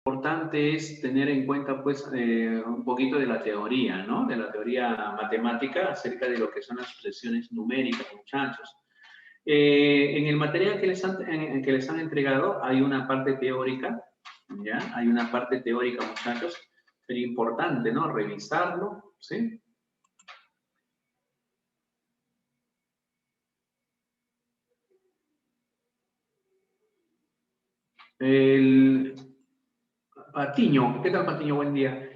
importante es tener en cuenta, pues, un poquito de la teoría, ¿no? De la teoría matemática acerca de lo que son las sucesiones numéricas, muchachos. En el material que les han entregado hay una parte teórica, ¿ya? Hay una parte teórica, muchachos. Sería importante, ¿no? Revisarlo, ¿sí? El Patiño, ¿qué tal, Patiño? Buen día.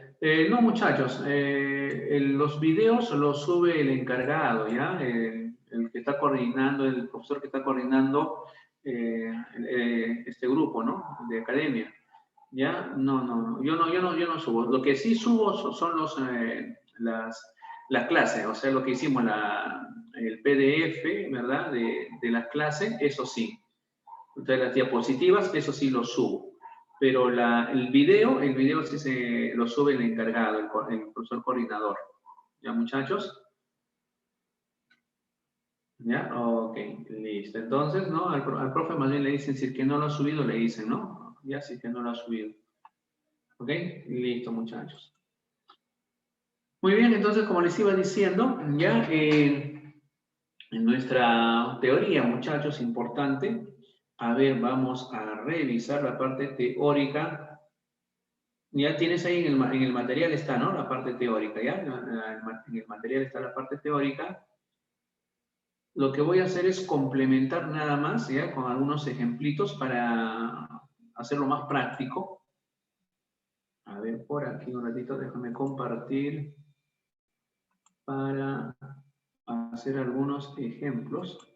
No, muchachos, los videos los sube el encargado, ¿ya? El que está coordinando, el profesor que está coordinando este grupo, ¿no? De academia, ¿ya? No, yo no subo. Lo que sí subo son las clases, o sea, lo que hicimos, el PDF, ¿verdad? De las clases, eso sí. Entonces, las diapositivas, eso sí lo subo. Pero el video sí lo sube el encargado, el profesor coordinador. ¿Ya, muchachos? ¿Ya? Ok, listo. Entonces, ¿no? Al profe más bien le dicen, si es que no lo ha subido, le dicen, ¿no? Ya, si es que no lo ha subido. ¿Ok? Listo, muchachos. Muy bien, entonces, como les iba diciendo, ya en nuestra teoría, muchachos, importante. A ver, vamos a revisar la parte teórica. Ya tienes ahí en el material está, ¿no? La parte teórica, ¿ya? En el material está la parte teórica. Lo que voy a hacer es complementar nada más, ¿ya? Con algunos ejemplitos para hacerlo más práctico. A ver, por aquí un ratito, déjame compartir para hacer algunos ejemplos.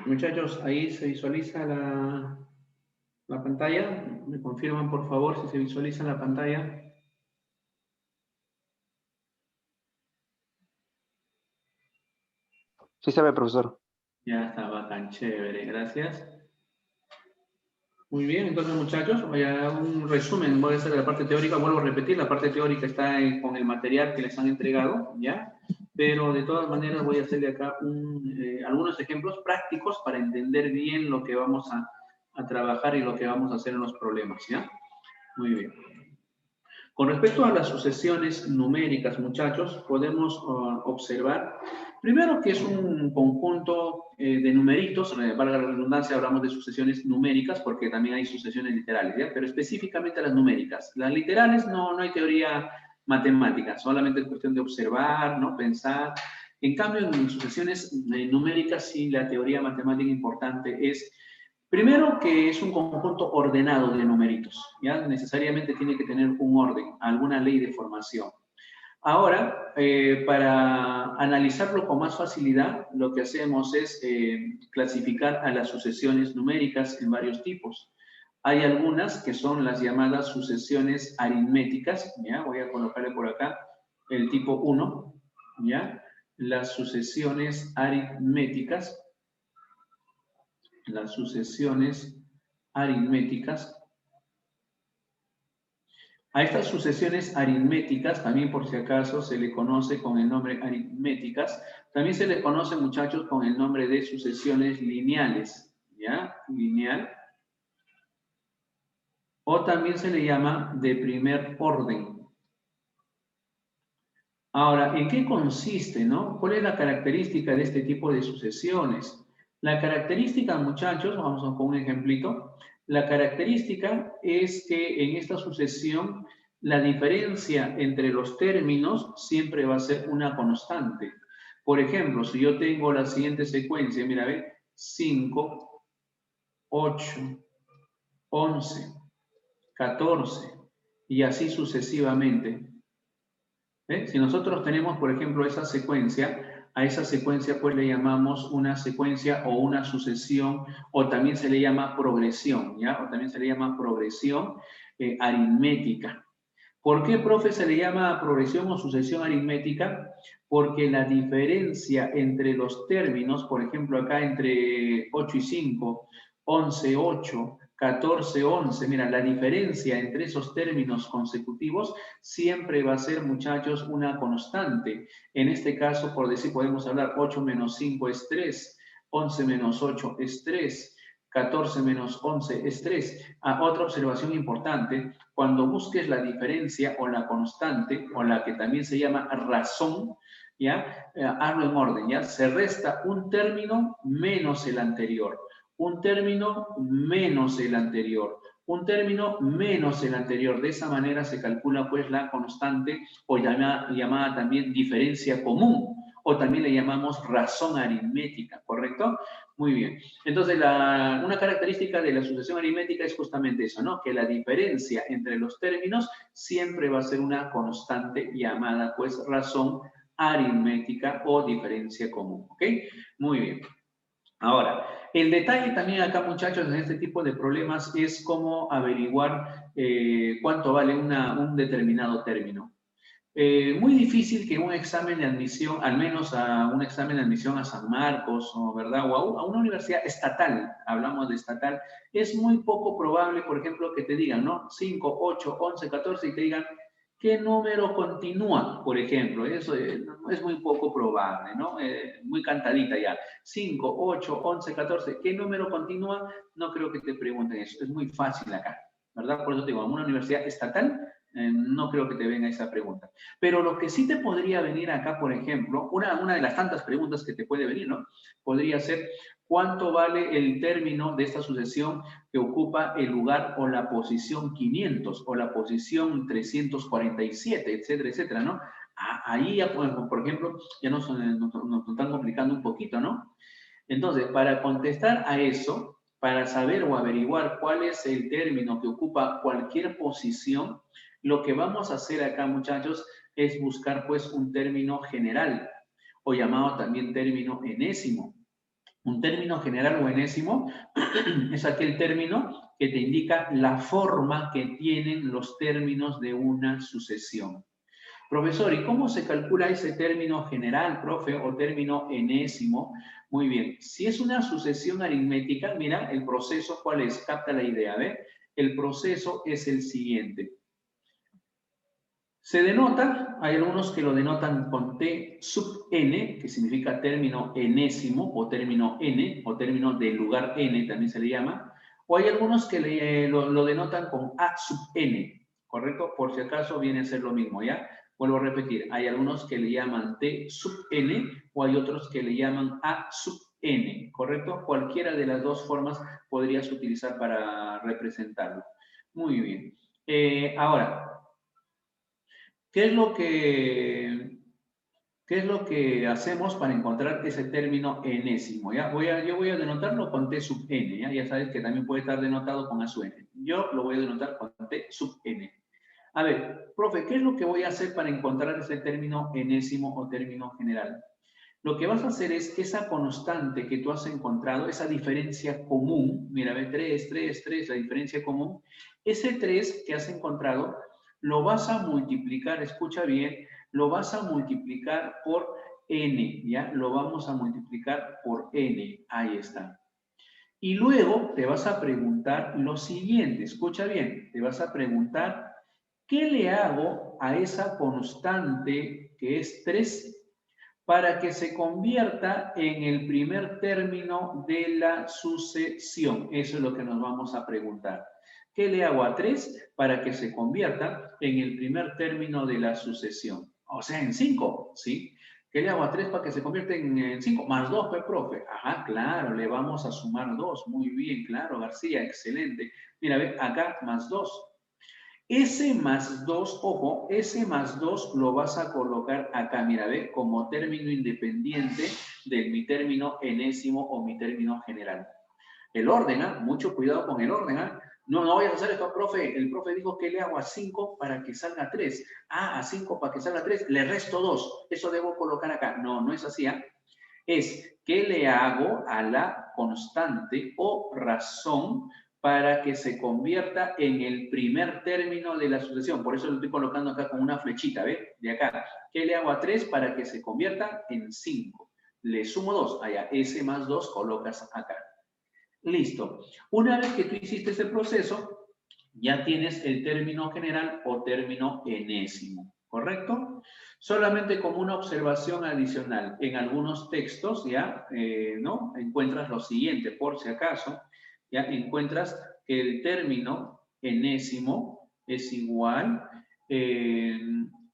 Muchachos, ahí se visualiza la pantalla. Me confirman, por favor, si se visualiza la pantalla. Sí se ve, profesor. Ya está bacán, chévere, gracias. Muy bien, entonces muchachos, voy a dar un resumen, voy a hacer la parte teórica, vuelvo a repetir, la parte teórica está con el material que les han entregado, ¿ya? Pero de todas maneras voy a hacerle acá algunos ejemplos prácticos para entender bien lo que vamos a trabajar y lo que vamos a hacer en los problemas, ¿ya? Muy bien. Con respecto a las sucesiones numéricas, muchachos, podemos observar, primero que es un conjunto de numeritos, valga la redundancia, hablamos de sucesiones numéricas porque también hay sucesiones literales, ¿ya? Pero específicamente las numéricas. Las literales no hay teoría matemática, solamente es cuestión de observar, ¿no? Pensar. En cambio, en sucesiones numéricas sí la teoría matemática importante es primero, que es un conjunto ordenado de numeritos, ¿ya? Necesariamente tiene que tener un orden, alguna ley de formación. Ahora, para analizarlo con más facilidad, lo que hacemos es clasificar a las sucesiones numéricas en varios tipos. Hay algunas que son las llamadas sucesiones aritméticas, ¿ya? Voy a colocarle por acá el tipo 1, ¿ya? Las sucesiones aritméticas, las sucesiones aritméticas. A estas sucesiones aritméticas, también por si acaso se le conoce con el nombre aritméticas, también se le conoce, muchachos, con el nombre de sucesiones lineales, ¿ya? Lineal. O también se le llama de primer orden. Ahora, ¿en qué consiste, no? ¿Cuál es la característica de este tipo de sucesiones? La característica, muchachos, vamos con un ejemplito. La característica es que en esta sucesión la diferencia entre los términos siempre va a ser una constante. Por ejemplo, si yo tengo la siguiente secuencia, mira, ve, 5, 8, 11, 14 y así sucesivamente. ¿Ve? Si nosotros tenemos, por ejemplo, esa secuencia, a esa secuencia pues le llamamos una secuencia o una sucesión, o también se le llama progresión, ¿ya? O también se le llama progresión aritmética. ¿Por qué, profe, se le llama progresión o sucesión aritmética? Porque la diferencia entre los términos, por ejemplo, acá entre 8 y 5, 11, 8, 14, 11, mira, la diferencia entre esos términos consecutivos siempre va a ser, muchachos, una constante. En este caso, por decir, podemos hablar 8 menos 5 es 3, 11 menos 8 es 3, 14 menos 11 es 3. Otra observación importante, cuando busques la diferencia o la constante, o la que también se llama razón, ¿ya? Hazlo en orden, ¿ya? Se resta un término menos el anterior, un término menos el anterior, un término menos el anterior. De esa manera se calcula pues la constante o llamada también diferencia común, o también le llamamos razón aritmética, ¿correcto? Muy bien. Entonces, una característica de la sucesión aritmética es justamente eso, ¿no? Que la diferencia entre los términos siempre va a ser una constante llamada, pues, razón aritmética o diferencia común, ¿ok? Muy bien. Ahora, el detalle también acá, muchachos, en este tipo de problemas es cómo averiguar cuánto vale un determinado término. Muy difícil que un examen de admisión, al menos a un examen de admisión a San Marcos, o, ¿verdad? O a una universidad estatal, hablamos de estatal, es muy poco probable, por ejemplo, que te digan, ¿no? 5, 8, 11, 14 y te digan, ¿qué número continúa? Por ejemplo, eso es muy poco probable, ¿no? Muy cantadita ya. 5, 8, 11, 14, ¿qué número continúa? No creo que te pregunten eso, es muy fácil acá, ¿verdad? Por eso te digo, a una universidad estatal, no creo que te venga esa pregunta. Pero lo que sí te podría venir acá, por ejemplo, una de las tantas preguntas que te puede venir, ¿no? Podría ser, ¿cuánto vale el término de esta sucesión que ocupa el lugar o la posición 500 o la posición 347, etcétera, etcétera, ¿no? Ahí, por ejemplo, ya nos están complicando un poquito, ¿no? Entonces, para contestar a eso, para saber o averiguar cuál es el término que ocupa cualquier posición, lo que vamos a hacer acá, muchachos, es buscar pues un término general o llamado también término enésimo. Un término general o enésimo es aquel término que te indica la forma que tienen los términos de una sucesión. Profesor, ¿y cómo se calcula ese término general, profe, o término enésimo? Muy bien, si es una sucesión aritmética, mira, el proceso, ¿cuál es? Capta la idea, ¿ve? El proceso es el siguiente. Se denota, hay algunos que lo denotan con T sub n, que significa término enésimo, o término n, o término del lugar n, también se le llama, o hay algunos que lo denotan con A sub n, ¿correcto? Por si acaso viene a ser lo mismo, ¿ya? Vuelvo a repetir, hay algunos que le llaman T sub n, o hay otros que le llaman A sub n, ¿correcto? Cualquiera de las dos formas podrías utilizar para representarlo. Muy bien. Ahora, ¿qué es lo que hacemos para encontrar ese término enésimo? ¿Ya? Yo voy a denotarlo con T sub n, ¿ya? Ya sabes que también puede estar denotado con A sub n. Yo lo voy a denotar con T sub n. A ver, profe, ¿qué es lo que voy a hacer para encontrar ese término enésimo o término general? Lo que vas a hacer es esa constante que tú has encontrado, esa diferencia común, mira, ve, 3, 3, 3, la diferencia común, ese 3 que has encontrado, lo vas a multiplicar, escucha bien, lo vas a multiplicar por n, ¿ya? Lo vamos a multiplicar por n, ahí está. Y luego te vas a preguntar lo siguiente, escucha bien, te vas a preguntar, ¿qué le hago a esa constante que es 3 para que se convierta en el primer término de la sucesión? Eso es lo que nos vamos a preguntar. ¿Qué le hago a 3 para que se convierta en el primer término de la sucesión? O sea, en 5, ¿sí? ¿Qué le hago a 3 para que se convierta en 5? Más 2, profe. Ajá, claro, le vamos a sumar 2. Muy bien, claro, García, excelente. Mira, ve, acá más 2. S más 2, ojo, S más 2 lo vas a colocar acá, mira, ve, como término independiente de mi término enésimo o mi término general. El orden, mucho cuidado con el orden, No vayas a hacer esto, profe. El profe dijo que le hago a 5 para que salga 3. A 5 para que salga 3, le resto 2. Eso debo colocar acá. No, no es así, Es que le hago a la constante o razón para que se convierta en el primer término de la sucesión. Por eso lo estoy colocando acá con una flechita, ¿ve? De acá. ¿Qué le hago a 3 para que se convierta en 5? Le sumo 2. Allá, S más 2 colocas acá. Listo. Una vez que tú hiciste ese proceso, ya tienes el término general o término enésimo, ¿correcto? Solamente como una observación adicional, en algunos textos ya, ¿no? Encuentras lo siguiente, por si acaso, ya encuentras que el término enésimo es igual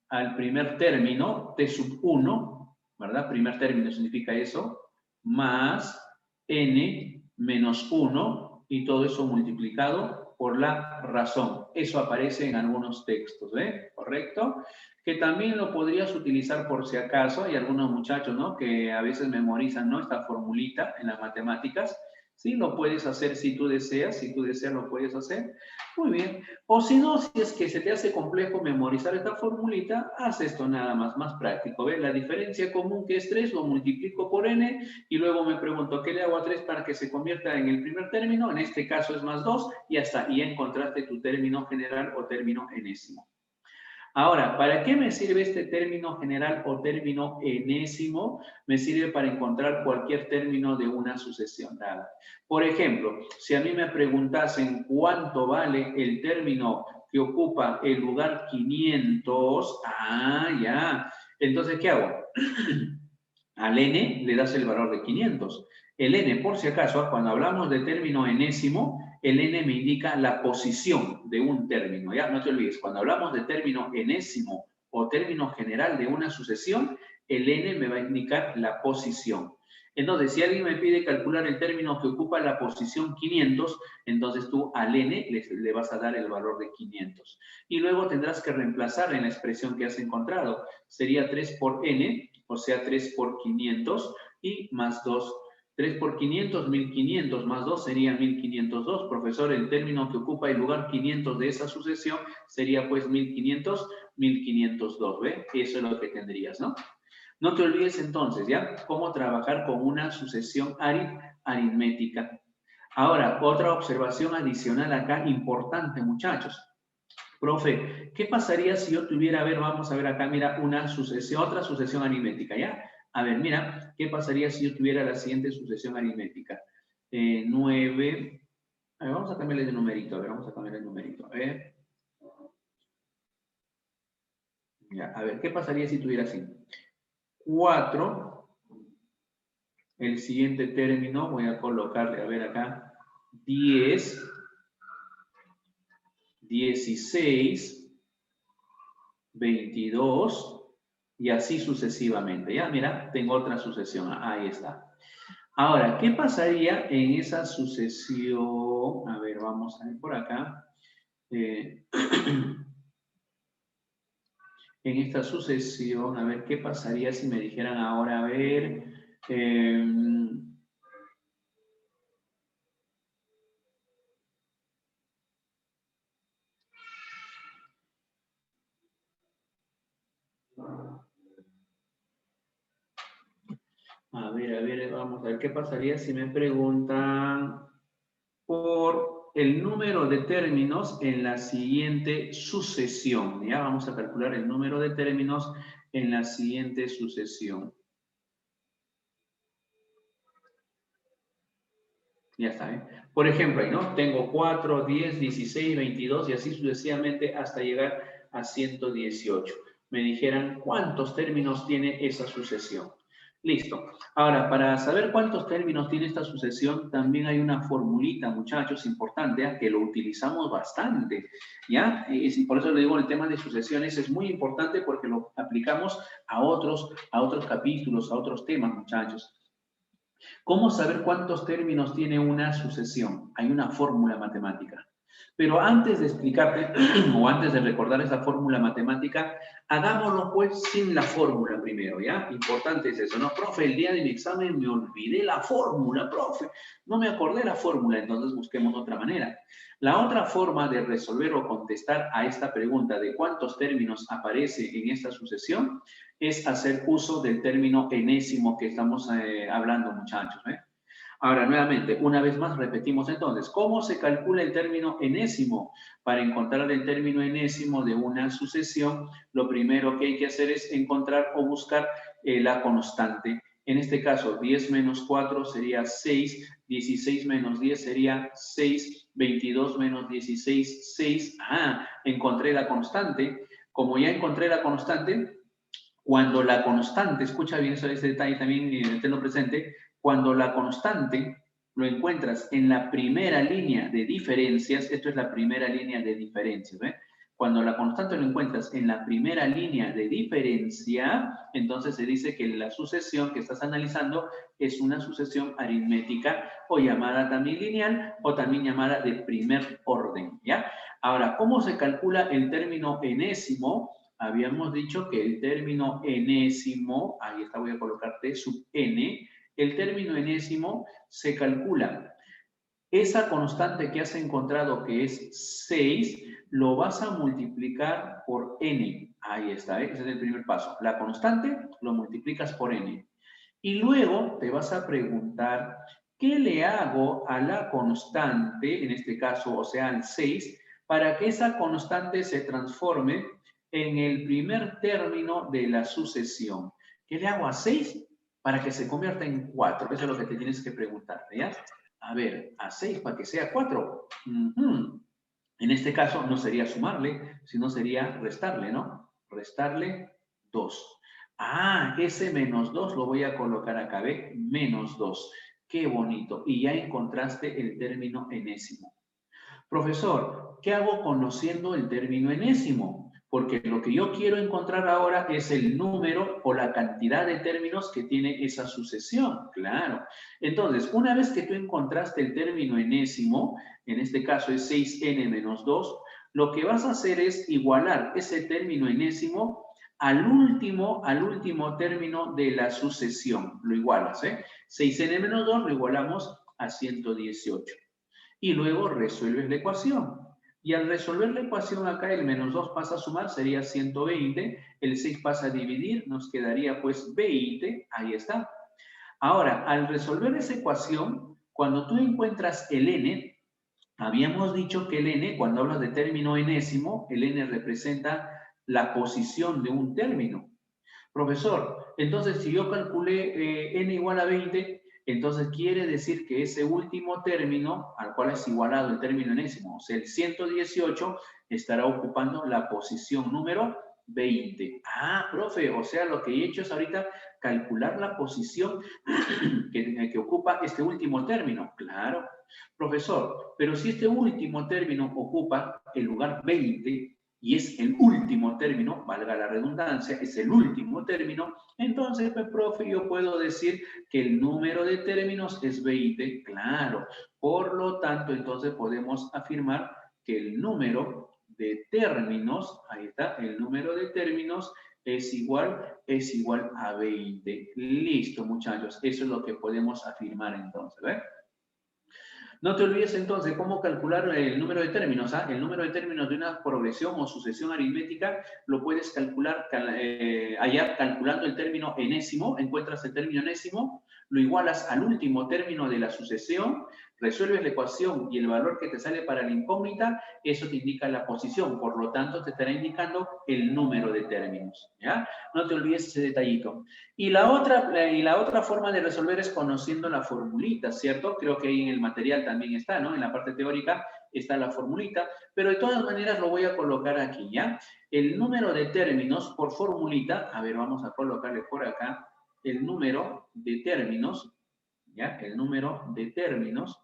al primer término, T sub 1, ¿verdad? Primer término significa eso, más n menos 1 y todo eso multiplicado por la razón. Eso aparece en algunos textos, ¿ve? ¿Correcto? Que también lo podrías utilizar por si acaso. Hay algunos muchachos, ¿no? Que a veces memorizan, ¿no? Esta formulita en las matemáticas. Sí, lo puedes hacer si tú deseas lo puedes hacer. Muy bien. O si no, si es que se te hace complejo memorizar esta formulita, haz esto nada más práctico. ¿Ves? La diferencia común que es 3 lo multiplico por n y luego me pregunto, ¿qué le hago a 3 para que se convierta en el primer término? En este caso es más 2 y ya está. Y ya encontraste tu término general o término enésimo. Ahora, ¿para qué me sirve este término general o término enésimo? Me sirve para encontrar cualquier término de una sucesión dada. Por ejemplo, si a mí me preguntasen cuánto vale el término que ocupa el lugar 500, ya. Entonces, ¿qué hago? Al n le das el valor de 500. El n, por si acaso, cuando hablamos de término enésimo, el n me indica la posición de un término, ¿ya? No te olvides, cuando hablamos de término enésimo o término general de una sucesión, el n me va a indicar la posición. Entonces, si alguien me pide calcular el término que ocupa la posición 500, entonces tú al n le vas a dar el valor de 500. Y luego tendrás que reemplazar en la expresión que has encontrado. Sería 3 por n, o sea, 3 por 500 y más 2. 3 por 500, 1500, más 2 sería 1502. Profesor, el término que ocupa el lugar 500 de esa sucesión sería pues 1500, 1502, ¿ve? Eso es lo que tendrías, ¿no? No te olvides entonces, ¿ya? Cómo trabajar con una sucesión aritmética. Ahora, otra observación adicional acá importante, muchachos. Profe, ¿qué pasaría si yo tuviera, a ver, vamos a ver acá, mira, una sucesión, otra sucesión aritmética, ¿ya? A ver, mira, ¿qué pasaría si yo tuviera la siguiente sucesión aritmética? 9, a ver, vamos a cambiarle de numerito, a ver, vamos a cambiarle de numerito, a ver. Ya, a ver, ¿qué pasaría si tuviera así? 4, el siguiente término, voy a colocarle, a ver acá, 10, 16, 22 y así sucesivamente. Ya, mira, tengo otra sucesión. Ahí está. Ahora, ¿qué pasaría en esa sucesión? A ver, vamos a ver por acá. En esta sucesión, a ver, ¿qué pasaría si me dijeran ahora, a ver... a ver, vamos a ver qué pasaría si me preguntan por el número de términos en la siguiente sucesión. Ya vamos a calcular el número de términos en la siguiente sucesión. Ya está, ¿eh? Por ejemplo, ahí, ¿no? Tengo 4, 10, 16, 22 y así sucesivamente hasta llegar a 118. Me dijeran cuántos términos tiene esa sucesión. Listo. Ahora, para saber cuántos términos tiene esta sucesión, también hay una formulita, muchachos, importante, ¿eh? Que lo utilizamos bastante, ¿ya? Y por eso le digo, el tema de sucesiones es muy importante porque lo aplicamos a otros capítulos, a otros temas, muchachos. ¿Cómo saber cuántos términos tiene una sucesión? Hay una fórmula matemática. Pero antes de explicarte o antes de recordar esa fórmula matemática, hagámoslo pues sin la fórmula primero, ¿ya? Importante es eso, ¿no? Profe, el día de mi examen me olvidé la fórmula, profe. No me acordé la fórmula, entonces busquemos otra manera. La otra forma de resolver o contestar a esta pregunta de cuántos términos aparece en esta sucesión es hacer uso del término enésimo que estamos hablando, muchachos, ¿eh? Ahora, nuevamente, una vez más repetimos entonces, ¿cómo se calcula el término enésimo? Para encontrar el término enésimo de una sucesión, lo primero que hay que hacer es encontrar o buscar la constante. En este caso, 10 menos 4 sería 6, 16 menos 10 sería 6, 22 menos 16, 6. Ah, encontré la constante. Como ya encontré la constante, cuando la constante, escucha bien ese detalle también, tenlo presente, cuando la constante lo encuentras en la primera línea de diferencias, esto es la primera línea de diferencias, ¿ve? Cuando la constante lo encuentras en la primera línea de diferencia, entonces se dice que la sucesión que estás analizando es una sucesión aritmética o llamada también lineal o también llamada de primer orden, ¿ya? Ahora, ¿cómo se calcula el término enésimo? Habíamos dicho que el término enésimo, ahí está, voy a colocar T sub n, el término enésimo se calcula. Esa constante que has encontrado, que es 6, lo vas a multiplicar por n. Ahí está, ese es el primer paso. La constante lo multiplicas por n. Y luego te vas a preguntar, ¿qué le hago a la constante, en este caso, o sea, al 6, para que esa constante se transforme en el primer término de la sucesión? ¿Qué le hago a 6 para que se convierta en 4? Eso es lo que te tienes que preguntar, ¿ya? A ver, a 6 para que sea 4. En este caso no sería sumarle, sino sería restarle, ¿no? Restarle 2. Ah, ese menos 2 lo voy a colocar acá, ¿ve? Menos 2. Qué bonito. Y ya encontraste el término enésimo. Profesor, ¿qué hago conociendo el término enésimo? Porque lo que yo quiero encontrar ahora es el número o la cantidad de términos que tiene esa sucesión. Claro. Entonces, una vez que tú encontraste el término enésimo, en este caso es 6n menos 2, lo que vas a hacer es igualar ese término enésimo al último término de la sucesión. Lo igualas, ¿eh? 6n menos 2 lo igualamos a 118. Y luego resuelves la ecuación. Y al resolver la ecuación acá, el menos 2 pasa a sumar, sería 120. El 6 pasa a dividir, nos quedaría pues 20. Ahí está. Ahora, al resolver esa ecuación, cuando tú encuentras el n, habíamos dicho que el n, cuando hablas de término enésimo, el n representa la posición de un término. Profesor, entonces si yo calculé n igual a 20, entonces quiere decir que ese último término, al cual es igualado el término enésimo, o sea, el 118, estará ocupando la posición número 20. Ah, profe, o sea, lo que he hecho es ahorita calcular la posición que ocupa este último término. Claro. Profesor, pero si este último término ocupa el lugar 20, y es el último término, valga la redundancia, es el último término, entonces, pues, profe, yo puedo decir que el número de términos es 20, claro. Por lo tanto, entonces podemos afirmar que el número de términos, ahí está, el número de términos es igual a 20. Listo, muchachos, eso es lo que podemos afirmar entonces, ¿ves? No te olvides entonces cómo calcular el número de términos. ¿Ah? El número de términos de una progresión o sucesión aritmética lo puedes calcular allá calculando el término enésimo. Encuentras el término enésimo, lo igualas al último término de la sucesión, resuelves la ecuación y el valor que te sale para la incógnita, eso te indica la posición. Por lo tanto, te estará indicando el número de términos. ¿Ya? No te olvides ese detallito. Y la otra forma de resolver es conociendo la formulita, ¿cierto? Creo que ahí en el material también está, ¿no? En la parte teórica está la formulita, pero de todas maneras lo voy a colocar aquí, ¿ya? El número de términos por formulita, a ver, vamos a colocarle por acá el número de términos, ¿ya? El número de términos,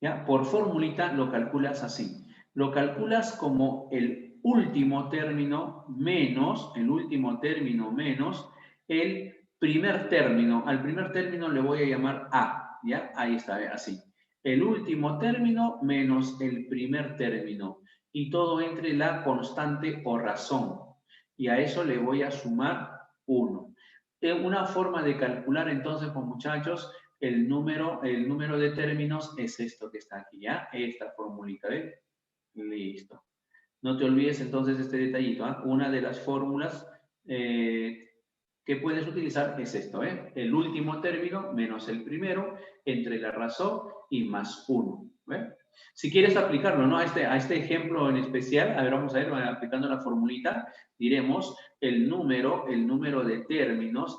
¿ya? Por formulita lo calculas así. Lo calculas como el último término menos el primer término. Al primer término le voy a llamar A. ¿ya? Ahí está, así. El último término menos el primer término. Y todo entre la constante o razón. Y a eso le voy a sumar 1. Una forma de calcular entonces, pues, muchachos, el número de términos es esto que está aquí, ¿ya? Esta formulita, ¿ves? Listo. No te olvides entonces este detallito, ¿eh? Una de las fórmulas que puedes utilizar es esto, ¿eh? El último término menos el primero entre la razón y más 1. ¿Ve? Si quieres aplicarlo, ¿no? A este ejemplo en especial, a ver, vamos a ver, aplicando la formulita, diremos el número de términos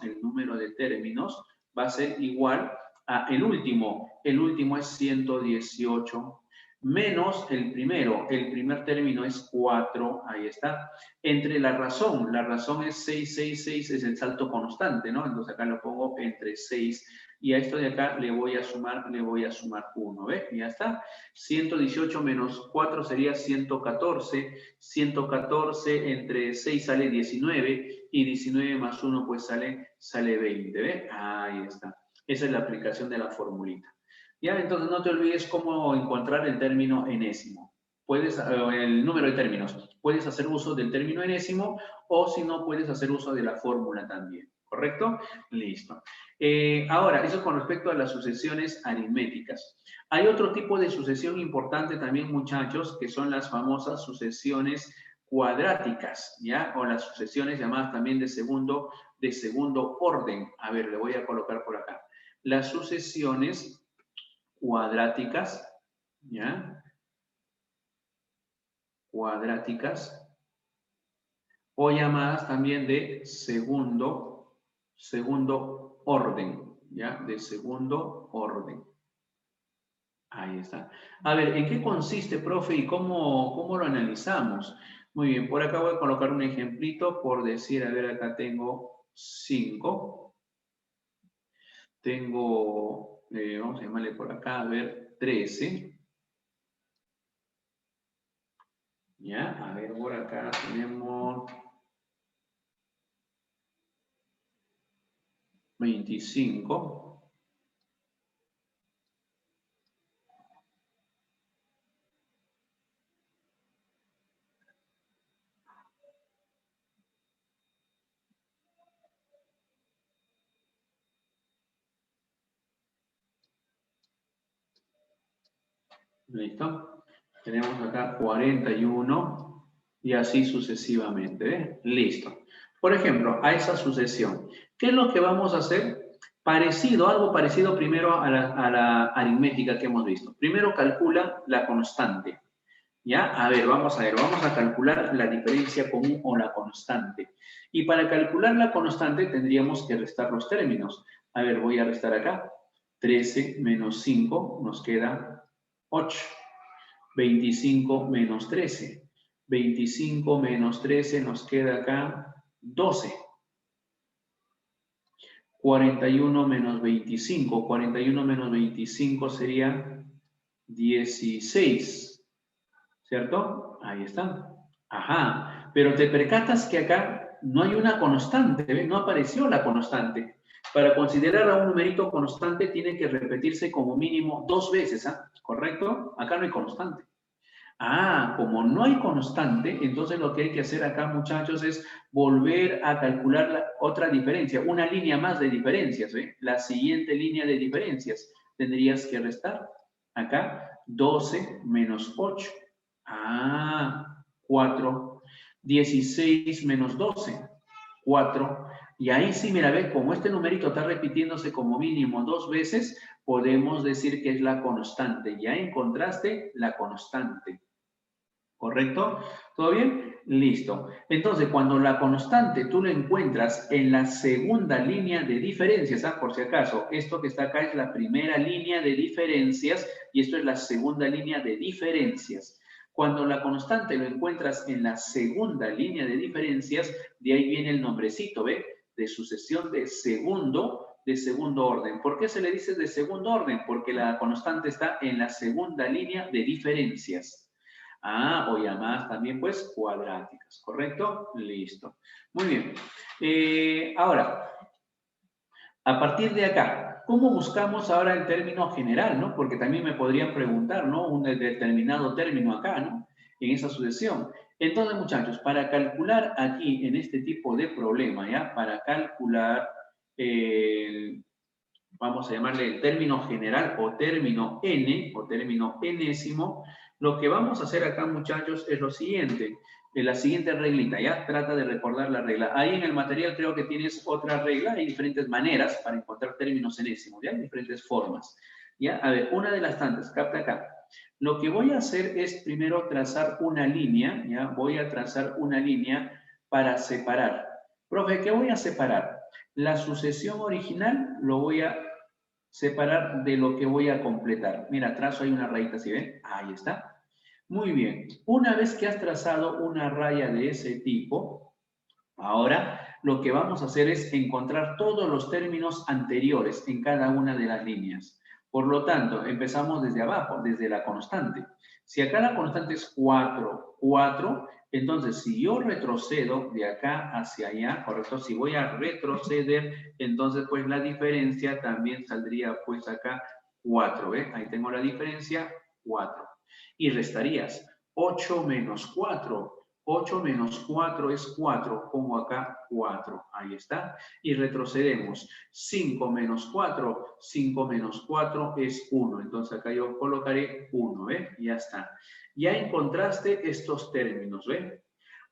va a ser igual a el último es 118 menos el primer término es 4, ahí está, entre la razón es 6, es el salto constante, ¿no? Entonces acá lo pongo entre 6 y a esto de acá le voy a sumar 1, ¿ves? Y ya está. 118 menos 4 sería 114, 114 entre 6 sale 19 y 19 más 1 pues sale 20, ¿ves? Ahí está. Esa es la aplicación de la formulita. ¿Ya? Entonces no te olvides cómo encontrar el término enésimo. El número de términos. Puedes hacer uso del término enésimo o si no, puedes hacer uso de la fórmula también. ¿Correcto? Listo. Ahora, eso con respecto a las sucesiones aritméticas. Hay otro tipo de sucesión importante también, muchachos, que son las famosas sucesiones cuadráticas, ¿ya? O las sucesiones llamadas también de segundo orden. A ver, le voy a colocar por acá. Las sucesiones cuadráticas, ¿ya? Cuadráticas, o llamadas también de segundo orden, ¿ya? De segundo orden. Ahí está. A ver, ¿en qué consiste, profe, y cómo lo analizamos? Muy bien, por acá voy a colocar un ejemplito por decir, a ver, acá tengo 5. Tengo, vamos a llamarle por acá, a ver, 13. Ya, a ver, por acá tenemos 25. ¿Listo? Tenemos acá 41 y así sucesivamente. ¿Eh? Listo. Por ejemplo, a esa sucesión, ¿qué es lo que vamos a hacer? Algo parecido primero a la aritmética que hemos visto. Primero calcula la constante. ¿Ya? A ver, vamos a calcular la diferencia común o la constante. Y para calcular la constante tendríamos que restar los términos. A ver, voy a restar acá. 13 menos 5 nos queda 8. 25 menos 13. 25 menos 13 nos queda acá 12. 41 menos 25. 41 menos 25 sería 16. ¿Cierto? Ahí está. Ajá. Pero te percatas que acá no hay una constante, ¿ves? No apareció la constante. Para considerar a un numerito constante tiene que repetirse como mínimo 2 veces, ¿ah? ¿Correcto? Acá no hay constante. Ah, como no hay constante, entonces lo que hay que hacer acá, muchachos, es volver a calcular otra diferencia, una línea más de diferencias, ¿eh? La siguiente línea de diferencias. Tendrías que restar acá 12 menos 8. Ah, 4. 16 menos 12. 4. Y ahí sí, mira, ve, como este numerito está repitiéndose como mínimo 2 veces, podemos decir que es la constante. Ya encontraste la constante. ¿Correcto? ¿Todo bien? Listo. Entonces, cuando la constante tú la encuentras en la segunda línea de diferencias, ¿ah? Por si acaso, esto que está acá es la primera línea de diferencias y esto es la segunda línea de diferencias. Cuando la constante lo encuentras en la segunda línea de diferencias, de ahí viene el nombrecito, ¿ve? De sucesión de segundo orden. ¿Por qué se le dice de segundo orden? Porque la constante está en la segunda línea de diferencias. Ah, o llamadas también, pues, cuadráticas, ¿correcto? Listo. Muy bien. Ahora, a partir de acá, ¿cómo buscamos ahora el término general, no? Porque también me podrían preguntar, ¿no? Un determinado término acá, ¿no? En esa sucesión. Entonces, muchachos, para calcular aquí en este tipo de problema, ¿ya? Para calcular, vamos a llamarle el término general o término n, o término enésimo, lo que vamos a hacer acá, muchachos, es lo siguiente. La siguiente reglita, ¿ya? Trata de recordar la regla. Ahí en el material creo que tienes otra regla. Hay diferentes maneras para encontrar términos enésimos, ¿ya? Hay diferentes formas, ¿ya? A ver, una de las tantas, capta acá. Lo que voy a hacer es primero trazar una línea, ¿ya? Voy a trazar una línea para separar. Profe, ¿qué voy a separar? La sucesión original lo voy a separar de lo que voy a completar. Mira, trazo ahí una rayita, ¿sí ven? Ahí está. Muy bien. Una vez que has trazado una raya de ese tipo, ahora lo que vamos a hacer es encontrar todos los términos anteriores en cada una de las líneas. Por lo tanto, empezamos desde abajo, desde la constante. Si acá la constante es 4, 4, entonces si yo retrocedo de acá hacia allá, correcto, si voy a retroceder, entonces pues la diferencia también saldría pues acá 4, ¿ves? Ahí tengo la diferencia, 4. Y restarías 8 menos 4. 8 menos 4 es 4, pongo acá 4, ahí está. Y retrocedemos, 5 menos 4, 5 menos 4 es 1, entonces acá yo colocaré 1, ¿ves? Ya está. Ya encontraste estos términos, ¿ves?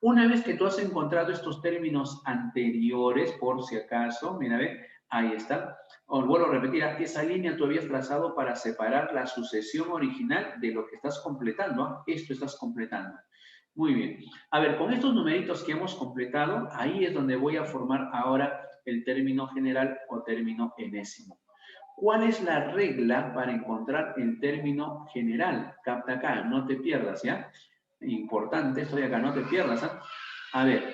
Una vez que tú has encontrado estos términos anteriores, por si acaso, mira, ¿ves? Ahí está. Os vuelvo a repetir, esa línea tú habías trazado para separar la sucesión original de lo que estás completando, ¿eh? Esto estás completando. Muy bien. A ver, con estos numeritos que hemos completado, ahí es donde voy a formar ahora el término general o término enésimo. ¿Cuál es la regla para encontrar el término general? Capta acá, no te pierdas, ¿ya? Importante, estoy acá, no te pierdas, ¿ah? A ver,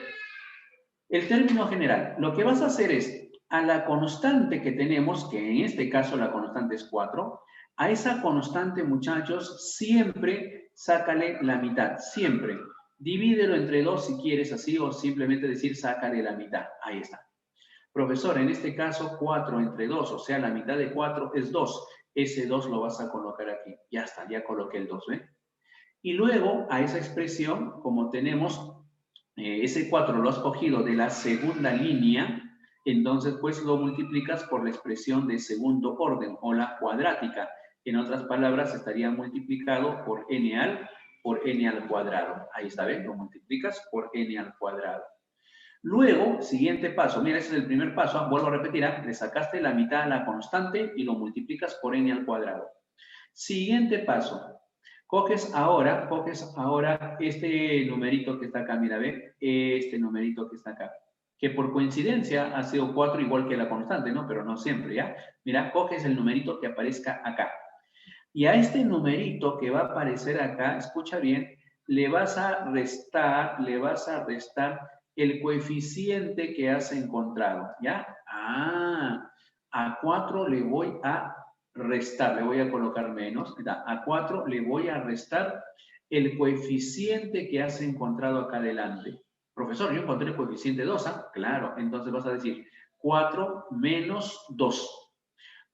el término general, lo que vas a hacer es, a la constante que tenemos, que en este caso la constante es 4, a esa constante, muchachos, siempre sácale la mitad, siempre. Divídelo entre 2 si quieres así, o simplemente decir sácale la mitad. Ahí está. Profesor, en este caso 4 entre 2, o sea, la mitad de 4 es 2. Ese 2 lo vas a colocar aquí. Ya está, ya coloqué el 2, ¿ven? Y luego a esa expresión, como tenemos ese 4 lo has cogido de la segunda línea, entonces pues lo multiplicas por la expresión de segundo orden o la cuadrática. En otras palabras, estaría multiplicado por n al cuadrado. Ahí está, ¿ven? Lo multiplicas por n al cuadrado. Luego, siguiente paso, mira, ese es el primer paso, vuelvo a repetir, le sacaste la mitad a la constante y lo multiplicas por n al cuadrado. Siguiente paso, coges ahora este numerito que está acá, mira, ve, este numerito que está acá, que por coincidencia ha sido 4 igual que la constante, ¿no? Pero no siempre, ¿ya? Mira, coges el numerito que aparezca acá. Y a este numerito que va a aparecer acá, escucha bien, le vas a restar el coeficiente que has encontrado, ¿ya? A 4 le voy a restar, le voy a colocar menos, a 4 le voy a restar el coeficiente que has encontrado acá adelante. Profesor, yo encontré el coeficiente 2, ¿ah? Claro, entonces vas a decir 4 menos 2.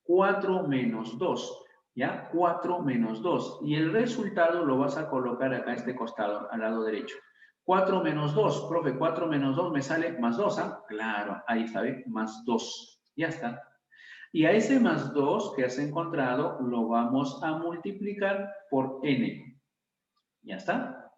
4 menos 2, ¿ya? 4 menos 2. Y el resultado lo vas a colocar acá a este costado, al lado derecho. 4 menos 2, profe, 4 menos 2 me sale más 2, ¿ah? Claro, ahí está, ¿ve? Más 2. Ya está. Y a ese más 2 que has encontrado lo vamos a multiplicar por n. ¿Ya está?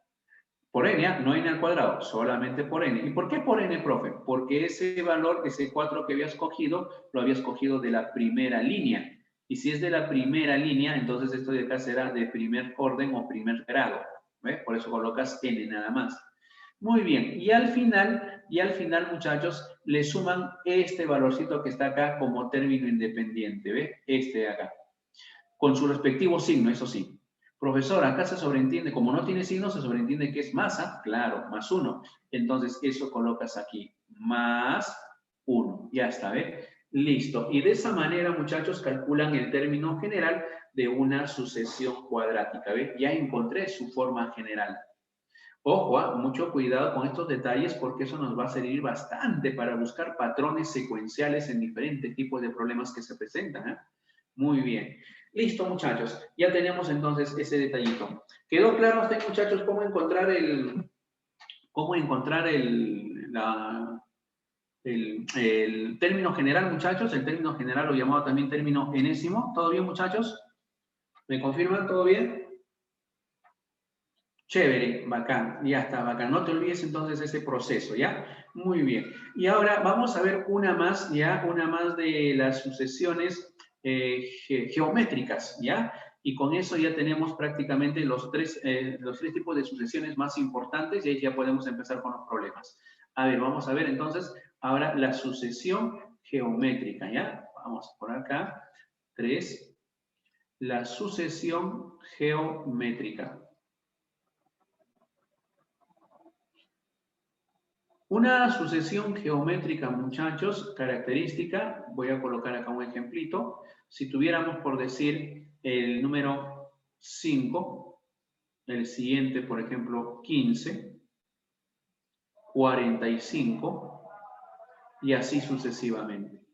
Por n, no n al cuadrado, solamente por n. ¿Y por qué por n, profe? Porque ese valor, ese 4 que habías cogido, lo habías cogido de la primera línea. Y si es de la primera línea, entonces esto de acá será de primer orden o primer grado. ¿Ve? Por eso colocas n nada más. Muy bien, y al final, muchachos, le suman este valorcito que está acá como término independiente, ¿ve? Este de acá. Con su respectivo signo, eso sí. Profesor, acá se sobreentiende, como no tiene signo, se sobreentiende que es masa, claro, más 1. Entonces, eso colocas aquí, más 1. Ya está, ¿ve? Listo. Y de esa manera, muchachos, calculan el término general de una sucesión cuadrática, ¿ve? Ya encontré su forma general. Ojo, mucho cuidado con estos detalles porque eso nos va a servir bastante para buscar patrones secuenciales en diferentes tipos de problemas que se presentan, ¿eh? Muy bien. Listo, muchachos. Ya tenemos entonces ese detallito. ¿Quedó claro a usted, muchachos, cómo encontrar el término general, muchachos? El término general lo llamado también término enésimo. ¿Todo bien, muchachos? ¿Me confirman? ¿Todo bien? Chévere, bacán, ya está, bacán. No te olvides entonces ese proceso, ¿ya? Muy bien. Y ahora vamos a ver una más, ¿ya? Una más de las sucesiones geométricas, ¿ya? Y con eso ya tenemos prácticamente los tres tipos de sucesiones más importantes y ahí ya podemos empezar con los problemas. A ver, vamos a ver entonces ahora la sucesión geométrica, ¿ya? Vamos por acá. 3. La sucesión geométrica. Una sucesión geométrica, muchachos, característica, voy a colocar acá un ejemplito. Si tuviéramos, por decir, el número 5, el siguiente, por ejemplo, 15, 45, y así sucesivamente.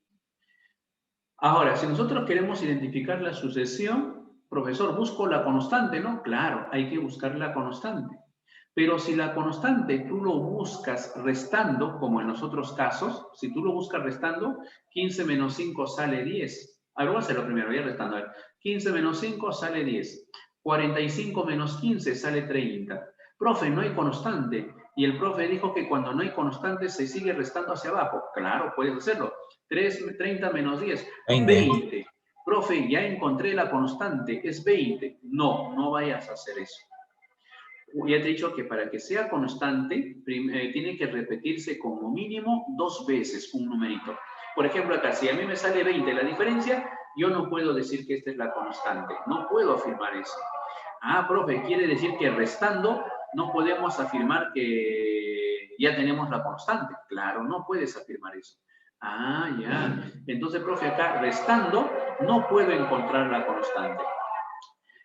Ahora, si nosotros queremos identificar la sucesión, profesor, busco la constante, ¿no? Claro, hay que buscar la constante. Pero si la constante tú lo buscas restando, como en los otros casos, si tú lo buscas restando, 15 menos 5 sale 10. A ver, voy a hacerlo primero, voy a restando. A ver, 15 menos 5 sale 10. 45 menos 15 sale 30. Profe, no hay constante. Y el profe dijo que cuando no hay constante se sigue restando hacia abajo. Claro, puedes hacerlo. 30 menos 10, 20. Profe, ya encontré la constante, es 20. No, no vayas a hacer eso. Ya te he dicho que para que sea constante, tiene que repetirse como mínimo 2 veces un numerito. Por ejemplo, acá, si a mí me sale 20 la diferencia, yo no puedo decir que esta es la constante. No puedo afirmar eso. Ah, profe, quiere decir que restando no podemos afirmar que ya tenemos la constante. Claro, no puedes afirmar eso. Ah, ya. Entonces, profe, acá restando no puedo encontrar la constante.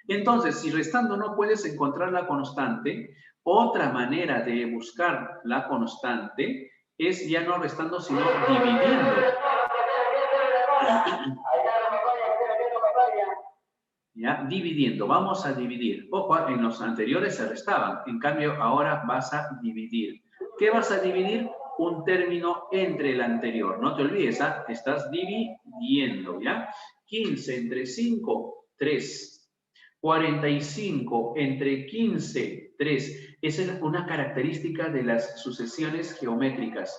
Entonces, si restando no puedes encontrar la constante, otra manera de buscar la constante es ya no restando, sino dividiendo. ¿Ya? Dividiendo. Vamos a dividir. Ojo, en los anteriores se restaban. En cambio, ahora vas a dividir. ¿Qué vas a dividir? Un término entre el anterior. No te olvides, ¿ah? Estás dividiendo, ¿ya? 15 entre 5, 3. 45 entre 15, 3. Esa es una característica de las sucesiones geométricas,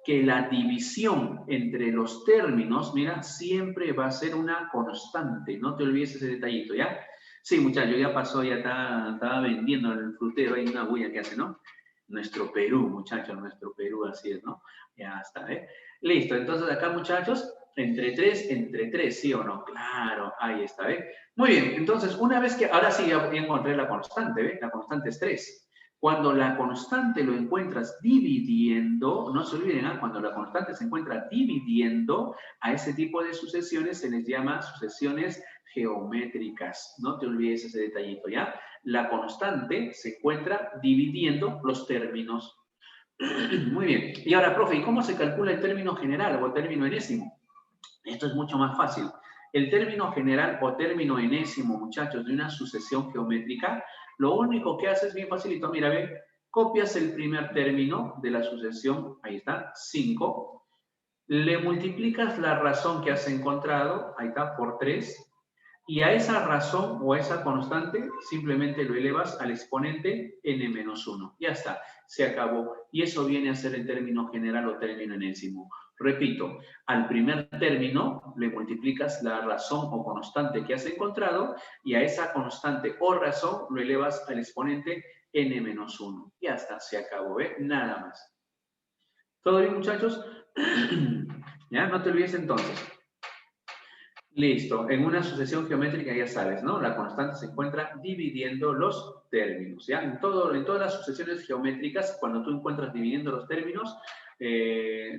que la división entre los términos, mira, siempre va a ser una constante. No te olvides ese detallito, ¿ya? Sí, muchachos, ya pasó, ya estaba vendiendo en el frutero, hay una bulla que hace, ¿no? Nuestro Perú, muchachos, nuestro Perú, así es, ¿no? Ya está, ¿eh? Listo, entonces acá, muchachos, entre 3, ¿sí o no? Claro, ahí está, ¿eh? Muy bien, entonces, una vez que, ahora sí ya encontré la constante, ¿ves? La constante es 3. Cuando la constante lo encuentras dividiendo, no se olviden, ¿eh? Cuando la constante se encuentra dividiendo, a ese tipo de sucesiones se les llama sucesiones geométricas. No te olvides ese detallito, ¿ya? La constante se encuentra dividiendo los términos. Muy bien. Y ahora, profe, ¿y cómo se calcula el término general o el término enésimo? Esto es mucho más fácil. El término general o término enésimo, muchachos, de una sucesión geométrica, lo único que hace es bien facilito. Mira, ve, copias el primer término de la sucesión, ahí está, 5. Le multiplicas la razón que has encontrado, ahí está, por 3. Y a esa razón o a esa constante simplemente lo elevas al exponente n-1. Ya está, se acabó. Y eso viene a ser el término general o término enésimo. Repito, al primer término le multiplicas la razón o constante que has encontrado y a esa constante o razón lo elevas al exponente n-1. Ya está, se acabó, ¿eh? Nada más. ¿Todo bien, muchachos? ¿Ya? No te olvides entonces. Listo. En una sucesión geométrica ya sabes, ¿no? La constante se encuentra dividiendo los términos, ¿ya? En todas las sucesiones geométricas, cuando tú encuentras dividiendo los términos,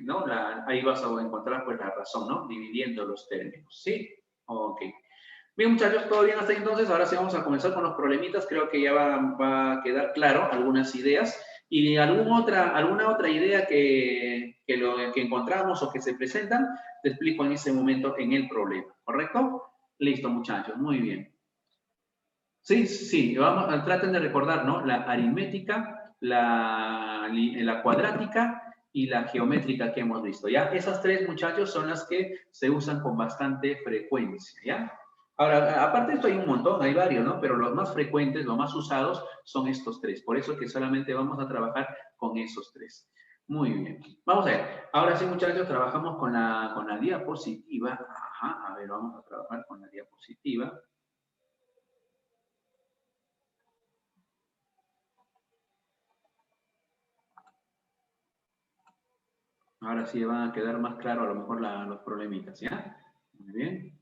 ¿no? Ahí vas a encontrar, pues, la razón, ¿no? Dividiendo los términos, ¿sí? Ok. Bien, muchachos, todo bien hasta ahí entonces. Ahora sí vamos a comenzar con los problemitas. Creo que ya va a quedar claro algunas ideas. Y alguna otra idea que encontramos o que se presentan, te explico en ese momento en el problema. ¿Correcto? Listo, muchachos. Muy bien. Sí, sí. Traten de recordar, ¿no? La aritmética, la cuadrática y la geométrica que hemos visto, ¿ya? Esas tres, muchachos, son las que se usan con bastante frecuencia, ¿ya? Ahora, aparte de esto hay un montón, hay varios, ¿no? Pero los más frecuentes, los más usados son estos tres. Por eso que solamente vamos a trabajar con esos tres. Muy bien. Vamos a ver. Ahora sí, muchachos, trabajamos con la diapositiva. Ajá, a ver, vamos a trabajar con la diapositiva. Ahora sí van a quedar más claros a lo mejor los problemitas, ¿ya? Muy bien.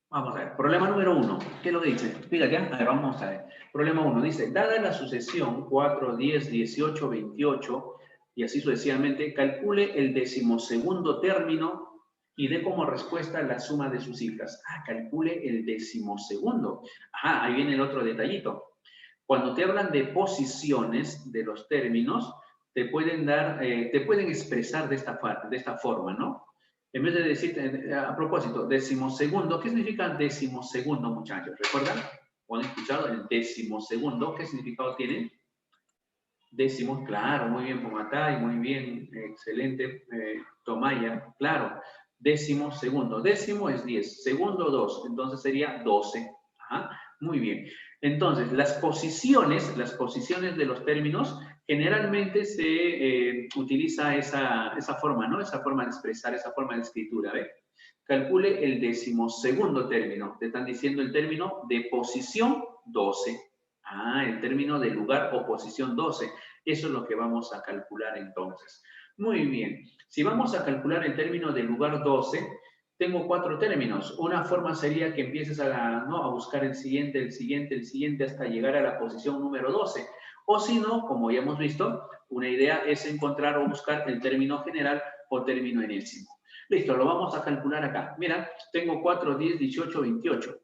Vamos a ver, problema número 1. ¿Qué es lo que dice? Fíjate, a ver, vamos a ver. Problema 1 dice, dada la sucesión 4, 10, 18, 28, y así sucesivamente, calcule el decimosegundo término y dé como respuesta la suma de sus cifras. Ah, calcule el decimosegundo. Ajá, ahí viene el otro detallito. Cuando te hablan de posiciones de los términos, te pueden expresar de esta forma, ¿no? En vez de decir, a propósito, decimosegundo, ¿qué significa decimosegundo, muchachos? ¿Recuerdan? ¿O han escuchado el decimosegundo? ¿Qué significado tiene? Décimos, claro, muy bien, Pomatay, muy bien, excelente, Tomaya, claro. Décimo segundo. Décimo es 10, segundo 2, entonces sería 12. Ajá, muy bien. Entonces, las posiciones de los términos, generalmente se utiliza esa forma, ¿no? Esa forma de expresar, esa forma de escritura, ¿ve? Calcule el decimosegundo término. Te están diciendo el término de posición 12. Ah, el término de lugar o posición 12. Eso es lo que vamos a calcular entonces. Muy bien. Si vamos a calcular el término de lugar 12, tengo 4 términos. Una forma sería que empieces a buscar el siguiente, hasta llegar a la posición número 12. O si no, como ya hemos visto, una idea es encontrar o buscar el término general o término enésimo. Listo, lo vamos a calcular acá. Mira, tengo 4, 10, 18, 28.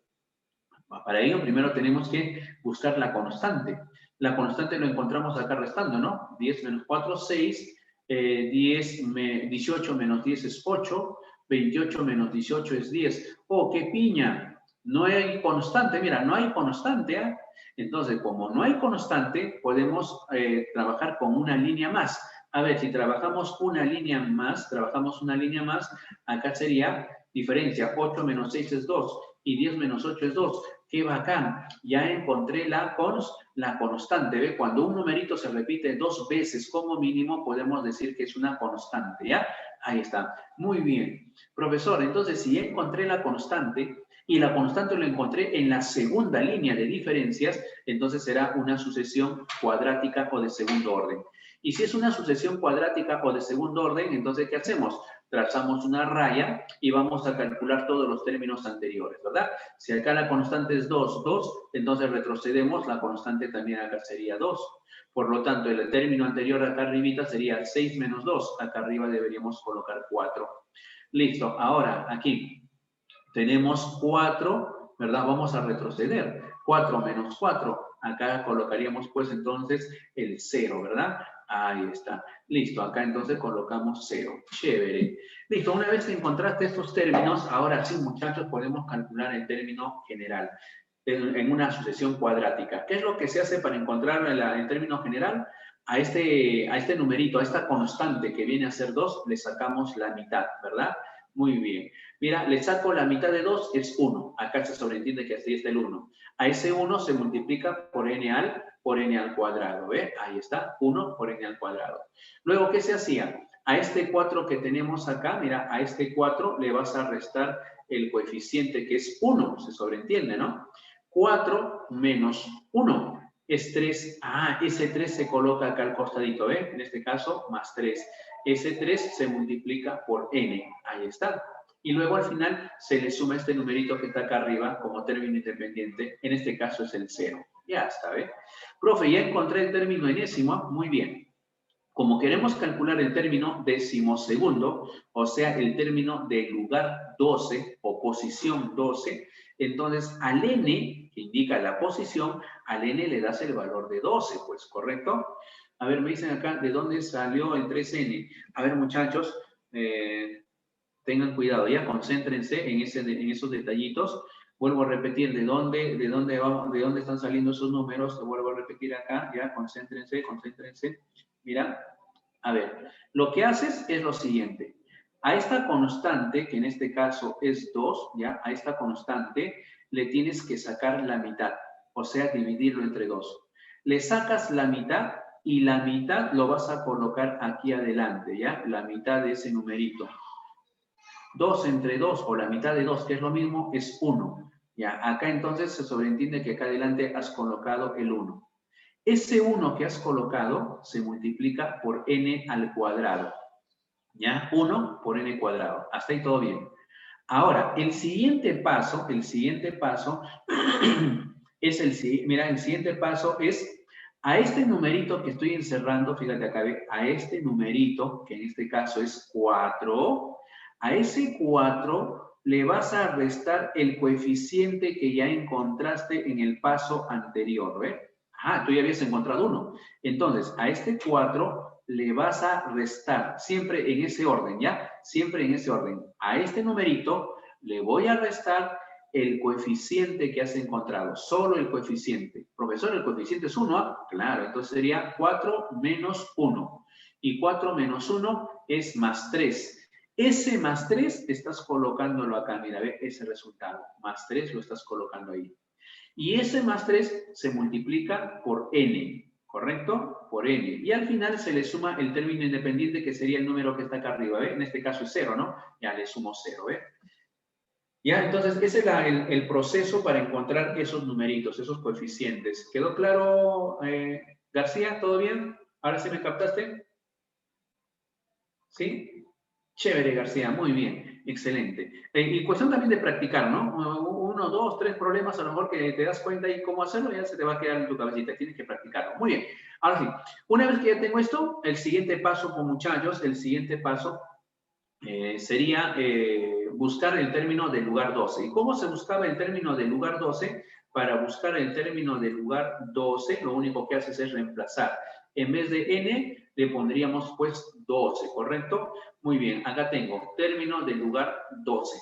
Para ello, primero tenemos que buscar la constante. La constante lo encontramos acá restando, ¿no? 10 menos 4, 6. 18 menos 10 es 8. 28 menos 18 es 10. ¡Oh, qué piña! No hay constante. Mira, no hay constante, ¿eh? Entonces, como no hay constante, podemos trabajar con una línea más. A ver, si trabajamos una línea más, acá sería diferencia. 8 menos 6 es 2 y 10 menos 8 es 2. ¡Qué bacán! Ya encontré la constante. ¿Ve? Cuando un numerito se repite 2 veces como mínimo, podemos decir que es una constante, ¿ya? Ahí está. Muy bien. Profesor, entonces, si ya encontré la constante, y la constante lo encontré en la segunda línea de diferencias, entonces será una sucesión cuadrática o de segundo orden. Y si es una sucesión cuadrática o de segundo orden, entonces, ¿qué hacemos? Trazamos una raya y vamos a calcular todos los términos anteriores, ¿verdad? Si acá la constante es 2, 2, entonces retrocedemos, la constante también acá sería 2. Por lo tanto, el término anterior acá arribita sería 6 menos 2. Acá arriba deberíamos colocar 4. Listo, ahora aquí tenemos 4, ¿verdad? Vamos a retroceder. 4 menos 4. Acá colocaríamos pues entonces el 0, ¿verdad? Ahí está. Listo, acá entonces colocamos 0. Chévere. Listo, una vez que encontraste estos términos, ahora sí, muchachos, podemos calcular el término general en una sucesión cuadrática. ¿Qué es lo que se hace para encontrar el término general? A este numerito, a esta constante que viene a ser 2, le sacamos la mitad, ¿verdad? Muy bien. Mira, le saco la mitad de 2, es 1. Acá se sobreentiende que así está el 1. A ese 1 se multiplica por n al cuadrado, ¿ve? Ahí está, 1 por n al cuadrado. Luego, ¿qué se hacía? A este 4 que tenemos acá, mira, a este 4 le vas a restar el coeficiente que es 1, se sobreentiende, ¿no? 4 menos 1 es 3. Ah, ese 3 se coloca acá al costadito, ¿ve? En este caso, más 3. Ese 3 se multiplica por n. Ahí está. Y luego al final se le suma este numerito que está acá arriba como término independiente. En este caso es el 0. Ya está, ¿ve? Profe, ya encontré el término enésimo. Muy bien. Como queremos calcular el término decimosegundo, o sea, el término del lugar 12 o posición 12, entonces al n, que indica la posición, al n le das el valor de 12, pues, ¿correcto? A ver, me dicen acá, ¿de dónde salió el 3n? A ver, muchachos, tengan cuidado, ya concéntrense en esos detallitos. Vuelvo a repetir de dónde están saliendo esos números. Te vuelvo a repetir acá, ya, concéntrense. Mira, a ver, lo que haces es lo siguiente. A esta constante, que en este caso es 2, ya, a esta constante le tienes que sacar la mitad, o sea, dividirlo entre 2. Le sacas la mitad y la mitad lo vas a colocar aquí adelante, ya, la mitad de ese numerito. 2 entre 2 o la mitad de 2, que es lo mismo, es 1. Ya, acá entonces se sobreentiende que acá adelante has colocado el 1. Ese 1 que has colocado se multiplica por n al cuadrado. ¿Ya? 1 por n cuadrado. Hasta ahí todo bien. Ahora, el siguiente paso es el siguiente paso es a este numerito que estoy encerrando, fíjate acá, a este numerito, que en este caso es 4, a ese 4 le vas a restar el coeficiente que ya encontraste en el paso anterior, ¿ves? Ah, tú ya habías encontrado 1. Entonces, a este 4 le vas a restar, siempre en ese orden, ¿ya? Siempre en ese orden. A este numerito le voy a restar el coeficiente que has encontrado, solo el coeficiente. Profesor, ¿el coeficiente es 1? ¿Ah? Claro, entonces sería 4 menos 1. Y 4 menos 1 es más 3. Ese más 3 estás colocándolo acá, mira, ve ese resultado. Más 3 lo estás colocando ahí. Y ese más 3 se multiplica por n, ¿correcto? Por n. Y al final se le suma el término independiente, que sería el número que está acá arriba, ¿ve? En este caso es 0, ¿no? Ya le sumo 0, ¿ve? Ya, entonces ese es el proceso para encontrar esos numeritos, esos coeficientes. ¿Quedó claro, García? ¿Todo bien? ¿Ahora sí me captaste? ¿Sí? Chévere, García, muy bien, excelente. Y cuestión también de practicar, ¿no? 1, 2, 3 problemas, a lo mejor que te das cuenta y cómo hacerlo, ya se te va a quedar en tu cabecita, tienes que practicarlo. Muy bien, ahora sí, una vez que ya tengo esto, el siguiente paso, con muchachos, el siguiente paso sería buscar el término del lugar 12. ¿Y cómo se buscaba el término del lugar 12? Para buscar el término del lugar 12, lo único que haces es reemplazar. En vez de n, le pondríamos pues 12, ¿correcto? Muy bien, acá tengo término del lugar 12.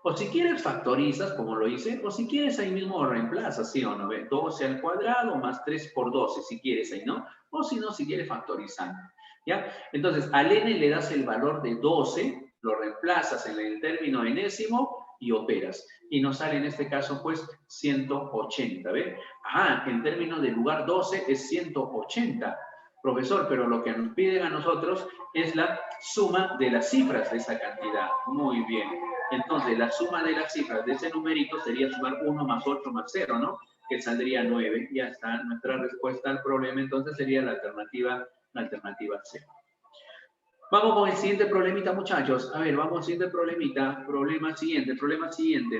O si quieres factorizas, como lo hice, o si quieres ahí mismo reemplazas, ¿sí o no? 12 al cuadrado más 3 por 12, si quieres ahí, ¿no? O si no, si quieres factorizando, ¿ya? Entonces, al n le das el valor de 12, lo reemplazas en el término enésimo y operas. Y nos sale en este caso, pues, 180, ¿ve? Ah, el término del lugar 12 es 180. Profesor, pero lo que nos piden a nosotros es la suma de las cifras de esa cantidad. Muy bien. Entonces, la suma de las cifras de ese numerito sería sumar 1 más 8 más 0, ¿no? Que saldría 9. Ya está. Nuestra respuesta al problema entonces sería la alternativa C. Vamos con el siguiente problemita, muchachos. A ver, vamos al siguiente problemita. Problema siguiente.